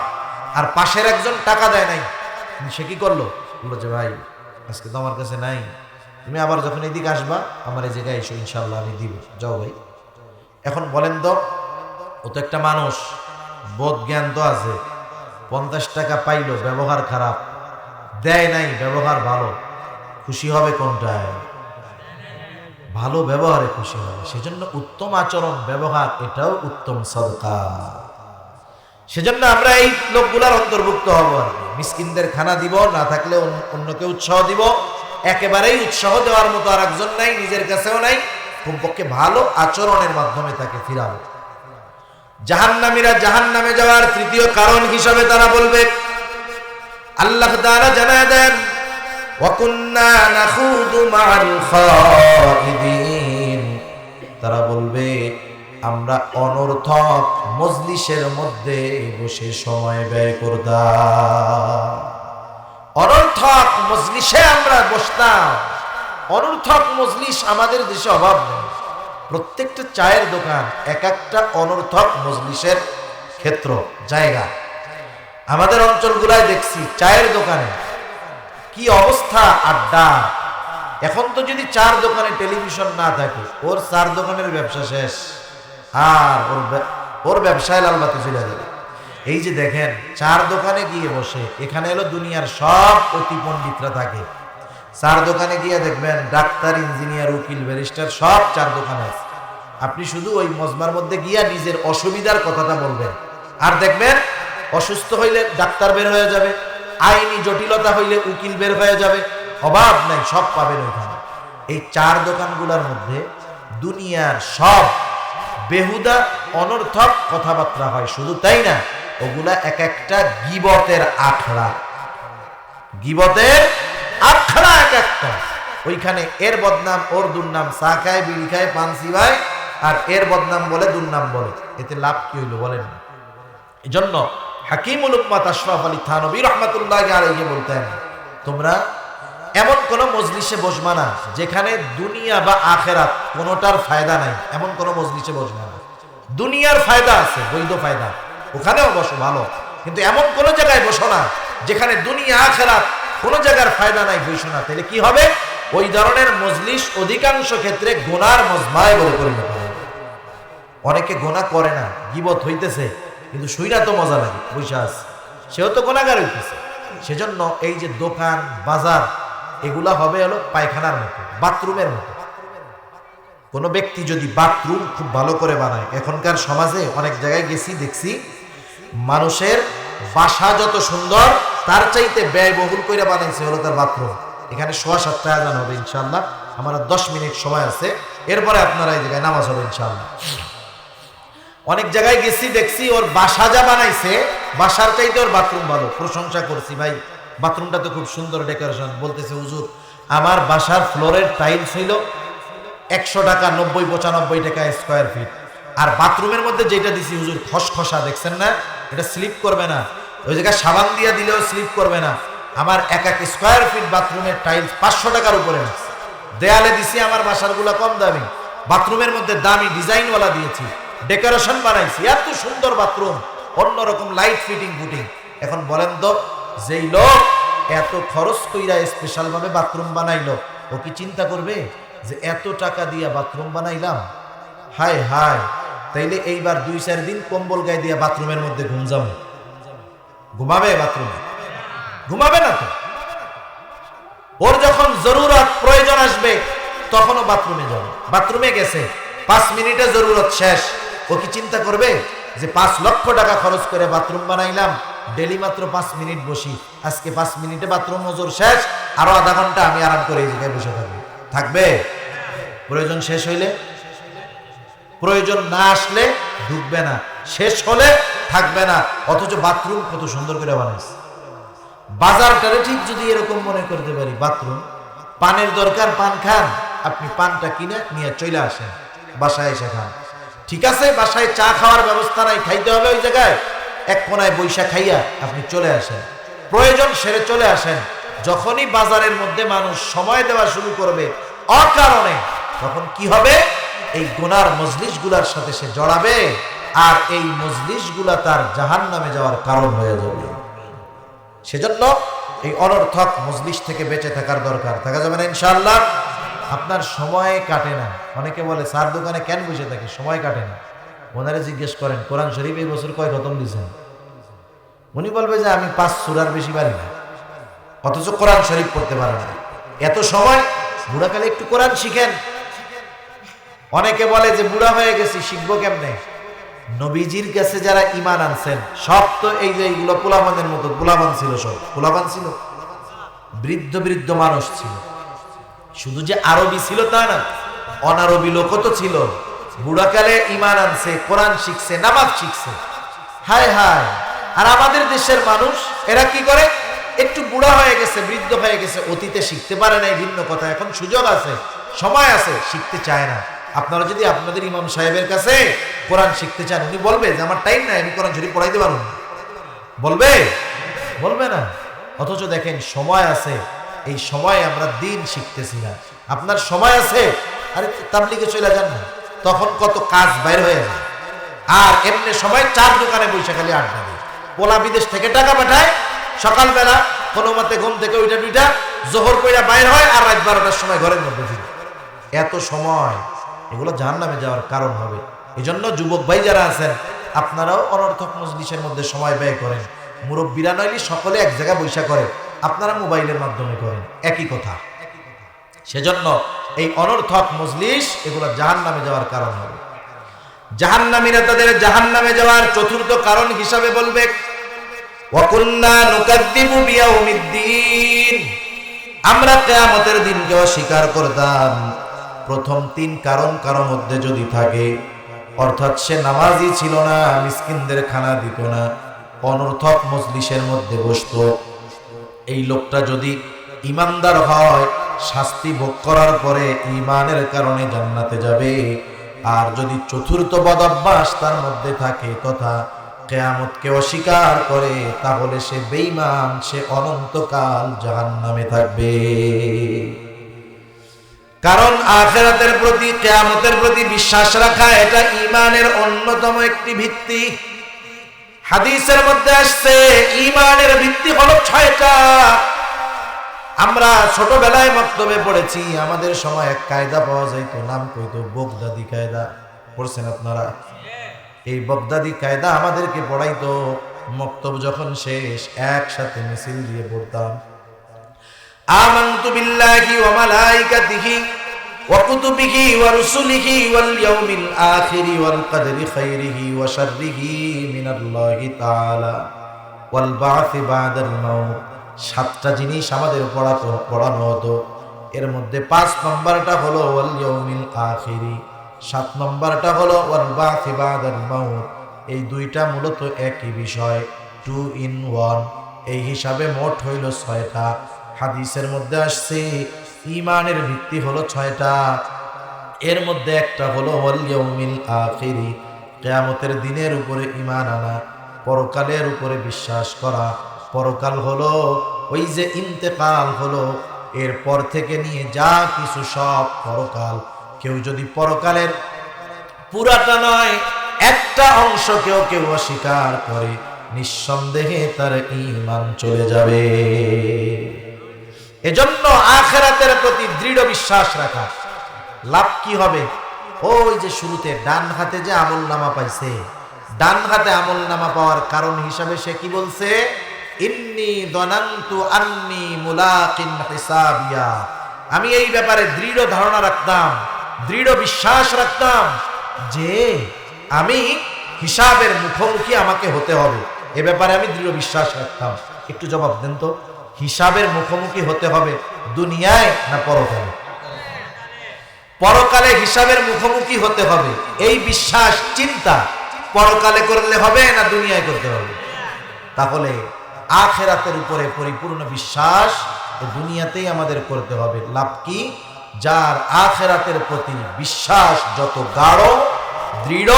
আর পাশের একজন টাকা দেয় নাই, সে কি করলো? বললো যে ভাই আজকে তো আমার কাছে নাই, তুমি আবার যখন এদিকে আসবা আমার এই জায়গায় এসো, ইনশাল্লাহ আমি দিব, যাও ভাই। এখন বলেন তো, ও তো একটা মানুষ, বোধ জ্ঞান তো আছে, 50 টাকা পাইলো, ব্যবহার খারাপ, দেয় নাই, ব্যবহার ভালো, খুশি হবে কোনটায়? ভালো ব্যবহারে খুশি হবে। সেজন্য উত্তম আচরণ, ব্যবহার, এটাও উত্তম সদকা। সেজন্য আমরা এই লোকগুলার অন্তর্ভুক্ত হব। আর মিসকিনদের খানা দিব, না থাকলে অন্যকে উৎসাহ দিব। একেবারেই উৎসাহ দেওয়ার মতো আর একজন নাই, নিজের কাছেও নাই, কমপক্ষে ভালো আচরণের মাধ্যমে তাকে ফিরাবো। জাহান্নামীরা জাহান্নামে যাওয়ার তৃতীয় কারণ হিসাবে তারা বলবে, আল্লাহ তাআলা জানায় দেন, ওয়া কুন্না নাখুদু মা'আল খাইদিন। তারা বলবে আমরা অনর্থক মজলিসের মধ্যে বসে সময় ব্যয় করতাম। অনর্থক মজলিসে আমরা বসতাম। অনর্থক মজলিস আমাদের দেশে অভাব নেই। প্রত্যেকটা চায়ের দোকান এক একটা অনর্থক মজলিসের ক্ষেত্র, জায়গা। আমাদের অঞ্চলগুলায় দেখছি চায়ের দোকানে কি অবস্থা, আড্ডা। এখন তো যদি চার দোকানে টেলিভিশন না থাকে, ওর চার দোকানের ব্যবসা শেষ, আর ওর ব্যবসায় লালবাতি চলে যাবে। এই যে দেখেন চার দোকানে গিয়ে বসে, এখানে এলো দুনিয়ার সব অতি পণ্ডিতরা থাকে। চার দোকানে গিয়ে দেখবেন ডাক্তার, ইঞ্জিনিয়ার, উকিল, ব্যারিস্টার সব চার দোকানে আছে। আপনি শুধু ওই মজমার মধ্যে গিয়া নিজের অসুবিধার কথাটা বলবেন, আর দেখবেন অসুস্থ হইলে ডাক্তার বের হয়ে যাবে, আইনি জটিলতা হইলে উকিল বের হয়ে যাবে, অভাব নাই, সব পাবেন ওইখানে। এই চার দোকানগুলোর মধ্যে দুনিয়ার সব বেহুদা অনর্থক কথাবার্তা হয়। শুধু তাই না, ওগুলা এক একটা গীবতের আখড়া, গীবতের আখড়া এক একটা। ওইখানে এর বদনাম, ওর দুর্নাম, চা খায়, বিড়ি খায়, পান চিবায়, আর এর বদনাম বলে, দুর্নাম বলে। এতে লাভ কি হইল বলেন? এজন্য হাকিমুল উম্মাত আশরাফ আলী থানভী রাহমাতুল্লাহি আলাইহি বলতেন, তোমরা এমন কোন মজলিসে বসবা না যেখানে দুনিয়া বা আখেরাত কোনোটার ফায়দা নাই, এমন কোন মজলিসে বসবা না। দুনিয়ার ফায়দা আছে, বৈধ ফায়দা, ওখানেও বসো ভালো, কিন্তু এমন কোন জায়গায় বসো না যেখানে দুনিয়া আখেরাত কোন জায়গার ফায়দা নাই, বসো না। তাহলে কি হবে? ওই ধরনের মজলিস অধিকাংশ ক্ষেত্রে গুনার মজমায় বলে পরিণত হবে। অনেকে গুনাহ করে না, গীবত হইতেছে, কিন্তু শুইরা তো মজা লাগে, বৈশা আছে, সেও তো গুনাহগার হইতেছে। সেজন্য এই যে দোকান বাজার এগুলা হবে হলো পায়খানার মতো, বাথরুমের মতো। কোনো ব্যক্তি যদি বাথরুম খুব ভালো করে বানায়, এখনকার সমাজে অনেক জায়গায় গেছি দেখছি মানুষের বাসা যত সুন্দর তার চাইতে ব্যয়বহুল করে বানাইছে হলো তার বাথরুম। এখানে 7:15 আজান হবে ইনশাআল্লাহ, আমার 10 মিনিট সময় আছে, এরপরে আপনারা এই জায়গায় নামাজ হবে ইনশাআল্লাহ। অনেক জায়গায় গেছি দেখছি ওর বাসা যা বানাইছে বাসার চাইতে ওর বাথরুম ভালো। প্রশংসা করছি, ভাই বাথরুমটা তো খুব সুন্দর ডেকোরেশন। বলতেছে হুজুর আমার বাসার ফ্লোরের টাইলস হইল 100 টাকা, 90-95 টাকা স্কোয়ার ফিট, আর বাথরুমের মধ্যে যেটা দিছি হুজুর খসখসা, দেখছেন না, এটা স্লিপ করবে না, ওই জায়গায় সাবান দিয়ে দিলেও স্লিপ করবে না। আমার 1 স্কোয়ার ফিট বাথরুমের টাইলস 500 টাকার উপরে আছে। দেয়ালে দিছি আমার বাসারগুলো কম দামি, বাথরুমের মধ্যে দামি ডিজাইনওয়ালা দিয়েছি, ডেকোরেশন বানাইছি, এত সুন্দর বাথরুম, অন্যরকম লাইট ফিটিং ফুটিং। এখন বলেন তো যেই লোক এত খরচ কইরা স্পেশাল ভাবে বাথরুম বানাইলো, ও কি চিন্তা করবে যে এত টাকা দিয়া বাথরুম বানাইলাম, হায় হায়, তাইলে এইবার 2-4 দিন কম্বল গায়ে দিয়া বাথরুমের মধ্যে ঘুমাবে? বাথরুমে ঘুমাবে না তো। ওর যখন জরুরত প্রয়োজন আসবে তখনও বাথরুমে যাবে। বাথরুমে গেছে 5 মিনিটে জরুরত শেষ, ও কি চিন্তা করবে যে 5 লক্ষ টাকা খরচ করে বাথরুম বানাইলাম, ডেলি মাত্র 5 মিনিট বসি, আজকে 5 মিনিটে বাথরুম ওজোর শেষ, আরো আধা ঘন্টা আমি আরাম করে এই জায়গায় বসে থাকবে? প্রয়োজন শেষ হইলে, প্রয়োজন না আসলে ঢুকবে না, শেষ হলে থাকবে না। অথচ বাথরুম কত সুন্দর করে বানাইছে। বাজারটারে ঠিক যদি এরকম মনে করতে পারি, বাথরুম, পানের দরকার পান খান, আপনি পানটা কিনে নিয়ে চলে আসেন, বাসায় এসে খান, ঠিক আছে। বাসায় চা খাওয়ার ব্যবস্থা নাই, খাইতে হবে ওই জায়গায়, এক কোনায় বৈশা খাইয়া আপনি চলে আসেন, প্রয়োজন সেরে চলে আসেন। যখনই বাজারের মধ্যে মানুষ সময় দেওয়া শুরু করবে অকারণে, তখন কি হবে, এই গুনার মজলিসগুলার সাথে সে জড়াবে, আর এই মজলিসগুলা তার জাহান্নামে যাওয়ার কারণ হয়ে যাবে। সেজন্য এই অনর্থক মজলিস থেকে বেঁচে থাকার দরকার। থাকা যাবে না ইনশাআল্লাহ। আপনার সময় কাটে না, অনেকে বলে স্যার দোকানে কেন বসে থাকে, সময় কাটে না। ওনারে জিজ্ঞেস করেন কোরআন শরীফ এই বছর কয় খতম দিয়েছেন, উনি বলবে যে আমি 5 সূরার বেশি পারি না, অথচ কোরআন শরীফ পড়তে পারে না। এত সময়, বুড়াকালে একটু কোরআন শিখেন। অনেকে বলে যে বুড়া হয়ে গেছি, শিখবো কেমনে? নবীজির কাছে যারা ঈমান আনছেন সব তো এই যে এইগুলো পোলাপানের মতো পোলাপান ছিল, সব পোলাপান ছিল, বৃদ্ধ বৃদ্ধ মানুষ ছিল। শুধু যে আরবি ছিল তা না, অনারবি লোকও তো ছিল। বুড়াকালে ঈমান আনছে, কোরআন শিখছে, নামাজ শিখছে, হায় হায়। আর আমাদের দেশের মানুষ এরা কি করে, একটু বুড়া হয়ে গেছে, বৃদ্ধ হয়ে গেছে, অতীতে শিখতে পারে নাই ভিন্ন কথা, এখন সুযোগ আছে, সময় আছে, শিখতে চায় না। আপনারা যদি আপনাদের ইমাম সাহেবের কাছে কোরআন শিখতে চান, উনি বলবে যে আমার টাইম নাই, আমি কোরআন শরীফ পড়াইতে পারবো না, বলবে না। অথচ দেখেন সময় আছে, এই সময় আমরা দিন শিখতেছি না। আপনার সময় আছে, আরে তাবলিগে চলে যান না, তখন কত কাজ বাইর হয়ে যায়। আর এমনি সময় 4 দোকানে বসে খালি আড্ডা দেয়। পোলা বিদেশ থেকে টাকা পাঠায়, সকালবেলা কোনো মতে ঘুম থেকে ওইটা জোহর কইরা বাইর হয়, আর রাত 12টার সময় ঘরের মধ্যে ফিরে। এত সময়, এগুলো জাহান্নামে যাওয়ার কারণ হবে। এই জন্য যুবক ভাই যারা আছেন, আপনারাও অনর্থক মজলিসের মধ্যে সময় ব্যয় করেন। মুরব্বীরা নইলে সকলে এক জায়গায় বৈশা করে, আপনারা মোবাইলের মাধ্যমে করেন, একই কথা। সেজন্য এই অনর্থক মজলিস এগুলো জাহান্নামে যাওয়ার কারণ হবে। জাহান্নামীরা তাদের জাহান্নামে যাওয়ার চতুর্থ কারণ হিসাবে বলবে, ওয়া কুন্না নুকাদ্দিবু বিয়াউমিদ্দিন, আমরা কিয়ামতের দিনকে অস্বীকার করতাম। প্রথম 3 কারণ কারোর মধ্যে যদি থাকে, অর্থাৎ সে নামাজি ছিল না, মিসকিনদের খানা দিত না, অনর্থক মজলিসের মধ্যে বসতো, এই লোকটা যদি ঈমানদার হয়, শাস্তি ভোগ করার পরে ঈমানের কারণে জান্নাতে যাবে। আর যদি চতুর্থ বদঅভ্যাস তার মধ্যে থাকে, তথা কিয়ামতকে অস্বীকার করে, তাহলে সে বেঈমান, সে অনন্তকাল জাহান্নামে থাকবে। কারণ আখিরাতের প্রতি, কিয়ামতের প্রতি বিশ্বাস রাখা এটা ঈমানের অন্যতম একটি ভিত্তি। হাদিসের মধ্যে আসছে ঈমানের ভিত্তি হলো 6টা। আমরা ছোটবেলায় মক্তবে পড়েছি, আমাদের সময় এক কায়দা পাওয়া যাইতো, নাম কইতো বগদাদি কায়দা। পড়ছেন আপনারা? এই বগদাদি কায়দা আমাদেরকে পড়াইতো। মক্তব যখন শেষ একসাথে মিছিল দিয়ে পড়তাম, আমানতু বিল্লাহি ওয়া মালাইকাতিহি ওয়া কুতুবিহি ওয়া রুসুলিহি ওয়াল ইয়াউমিল আখিরি ওয়াল কদরি খাইরিহি ওয়া শাররিহি মিনাল্লাহি তাআলা ওয়াল বা'থি বা'দাল মাউত। 7টা জিনিস আমাদের পড়ানো হতো। এর মধ্যে 5 নম্বরটা হলো ওয়াল ইয়াউমিল আখিরি, 7 নম্বরটা হলো ওয়াল বা'থি বা'দাল মাউত। এই দুইটা মূলত একই বিষয়, 2 in 1। এই হিসাবে মোট হইল 6টা। হাদিসের মধ্যে আসছে ঈমানের ভিত্তি হলো 6টা। এর মধ্যে একটা হলো ওয়াল ইয়াউমিল আখিরি, কিয়ামতের দিনের উপরে ঈমান আনা, পরকালের উপরে বিশ্বাস করা। পরকাল হলো ওই যে ইন্তেকাল হলো, এরপর থেকে নিয়ে যা কিছু সব পরকাল। কেউ যদি পরকালের পুরাটা নয় একটা অংশ কেউ অস্বীকার করে, নিঃসন্দেহে তার ঈমান চলে যাবে। এজন্য আখিরাতের প্রতি দৃঢ় বিশ্বাস রাখা। লাভ কি হবে? ওই যে শুরুতে ডান হাতে যে আমলনামা পাইছে, ডান হাতে আমলনামা পাওয়ার কারণ হিসাবে সে কি বলছে? ইন্নী দনান্তু আন্নী মুলাকিন হিসাবিয়া। আমি এই ব্যাপারে দৃঢ় ধারণা রাখতাম, দৃঢ় বিশ্বাস রাখতাম যে আমি হিসাবের মুখোমুখি আমাকে হতে হবে। এ ব্যাপারে আমি দৃঢ় বিশ্বাস রাখতাম। একটু জবাব দেন তো, হিসাবের মুখোমুখি হতে হবে দুনিয়ায় না পরকালে? পরকালে হিসাবের মুখোমুখি হতে হবে, এই বিশ্বাস চিন্তা পরকালে করলে হবে না দুনিয়ায় করতে হবে? তাহলে আখিরাতের উপরে পরিপূর্ণ বিশ্বাস দুনিয়াতেই আমাদের করতে হবে। লাভ কি? যার আখিরাতের প্রতি বিশ্বাস যত গাঢ় দৃঢ়,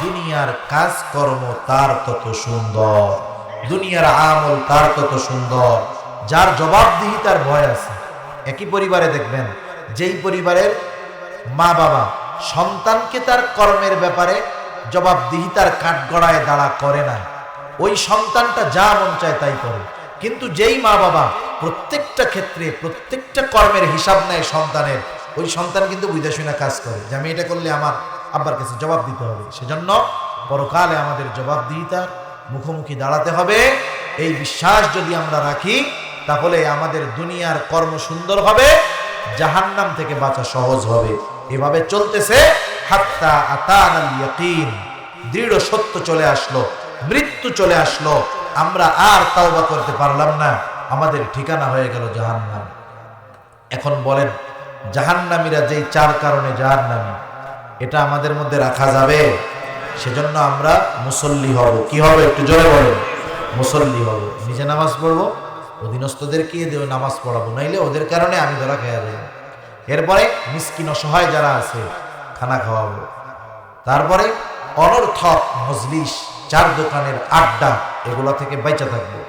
দুনিয়ার কাজকর্ম তার তত সুন্দর, দুনিয়ার আমল তার তত সুন্দর। যার জবাবদিহিতার ভয় আছে। একই পরিবারে দেখবেন, যেই পরিবারের মা বাবা সন্তানকে তার কর্মের ব্যাপারে জবাবদিহিতার কাঠগড়ায় দাঁড়া করে না, ওই সন্তানটা যা মন চায় তাই করে। কিন্তু যেই মা বাবা প্রত্যেকটা ক্ষেত্রে প্রত্যেকটা কর্মের হিসাব নেয় সন্তানের, ওই সন্তান কিন্তু বুঝে শুনে কাজ করে যে আমি এটা করলে আমার আব্বার কাছে জবাব দিতে হবে। সেজন্য পরকালে আমাদের জবাবদিহিতার মুখোমুখি দাঁড়াতে হবে। এই বিশ্বাস যদি আমরা রাখি তাহলে আমাদের দুনিয়ার কর্ম সুন্দর হবে, জাহান্নাম থেকে বাঁচা সহজ হবে। এভাবে চলতেছে হাত্তা আতানাল ইয়াকিন। দৃঢ় সত্য চলে আসলো, মৃত্যু চলে আসলো, আমরা আর তাওবা করতে পারলাম না, আমাদের ঠিকানা হয়ে গেল জাহান্নাম। এখন বলেন, জাহান্নামীরা যেই 4 কারণে জাহান্নামী, এটা আমাদের মধ্যে রাখা যাবে? সেজন্য আমরা মুসল্লি হব। কি হবে? একটু জোরে বলেন। মুসল্লি হব। নিজে নামাজ পড়বো, অধীনস্থদেরকে দিয়ে নামাজ পড়াবো, নাইলে ওদের কারণে আমি ধরা খেয়ে যাই। এরপরে মিসকিন অসহায় যারা আছে খানা খাওয়াবো। তারপরে অনর্থক মজলিস, 4 দোকানের আড্ডা, এগুলা থেকে বাইচা থাকবো।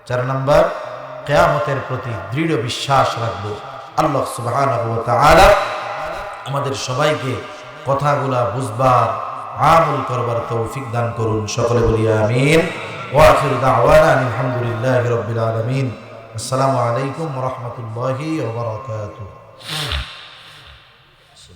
4 নাম্বার, কিয়ামতের প্রতি দৃঢ় বিশ্বাস রাখবো। আল্লাহ সুবহানাহু ওয়া তাআলা আমাদের সবাইকে কথাগুলা বুঝবার, আমল করবার তৌফিক দান করুন। সকলে বলি আমিন। ওয়া আখিরু দাওয়ানা আলহামদুলিল্লাহি রাব্বিল আলামিন। আসসালামু আলাইকুম ওয়া রাহমাতুল্লাহি ওয়া বারাকাতুহু।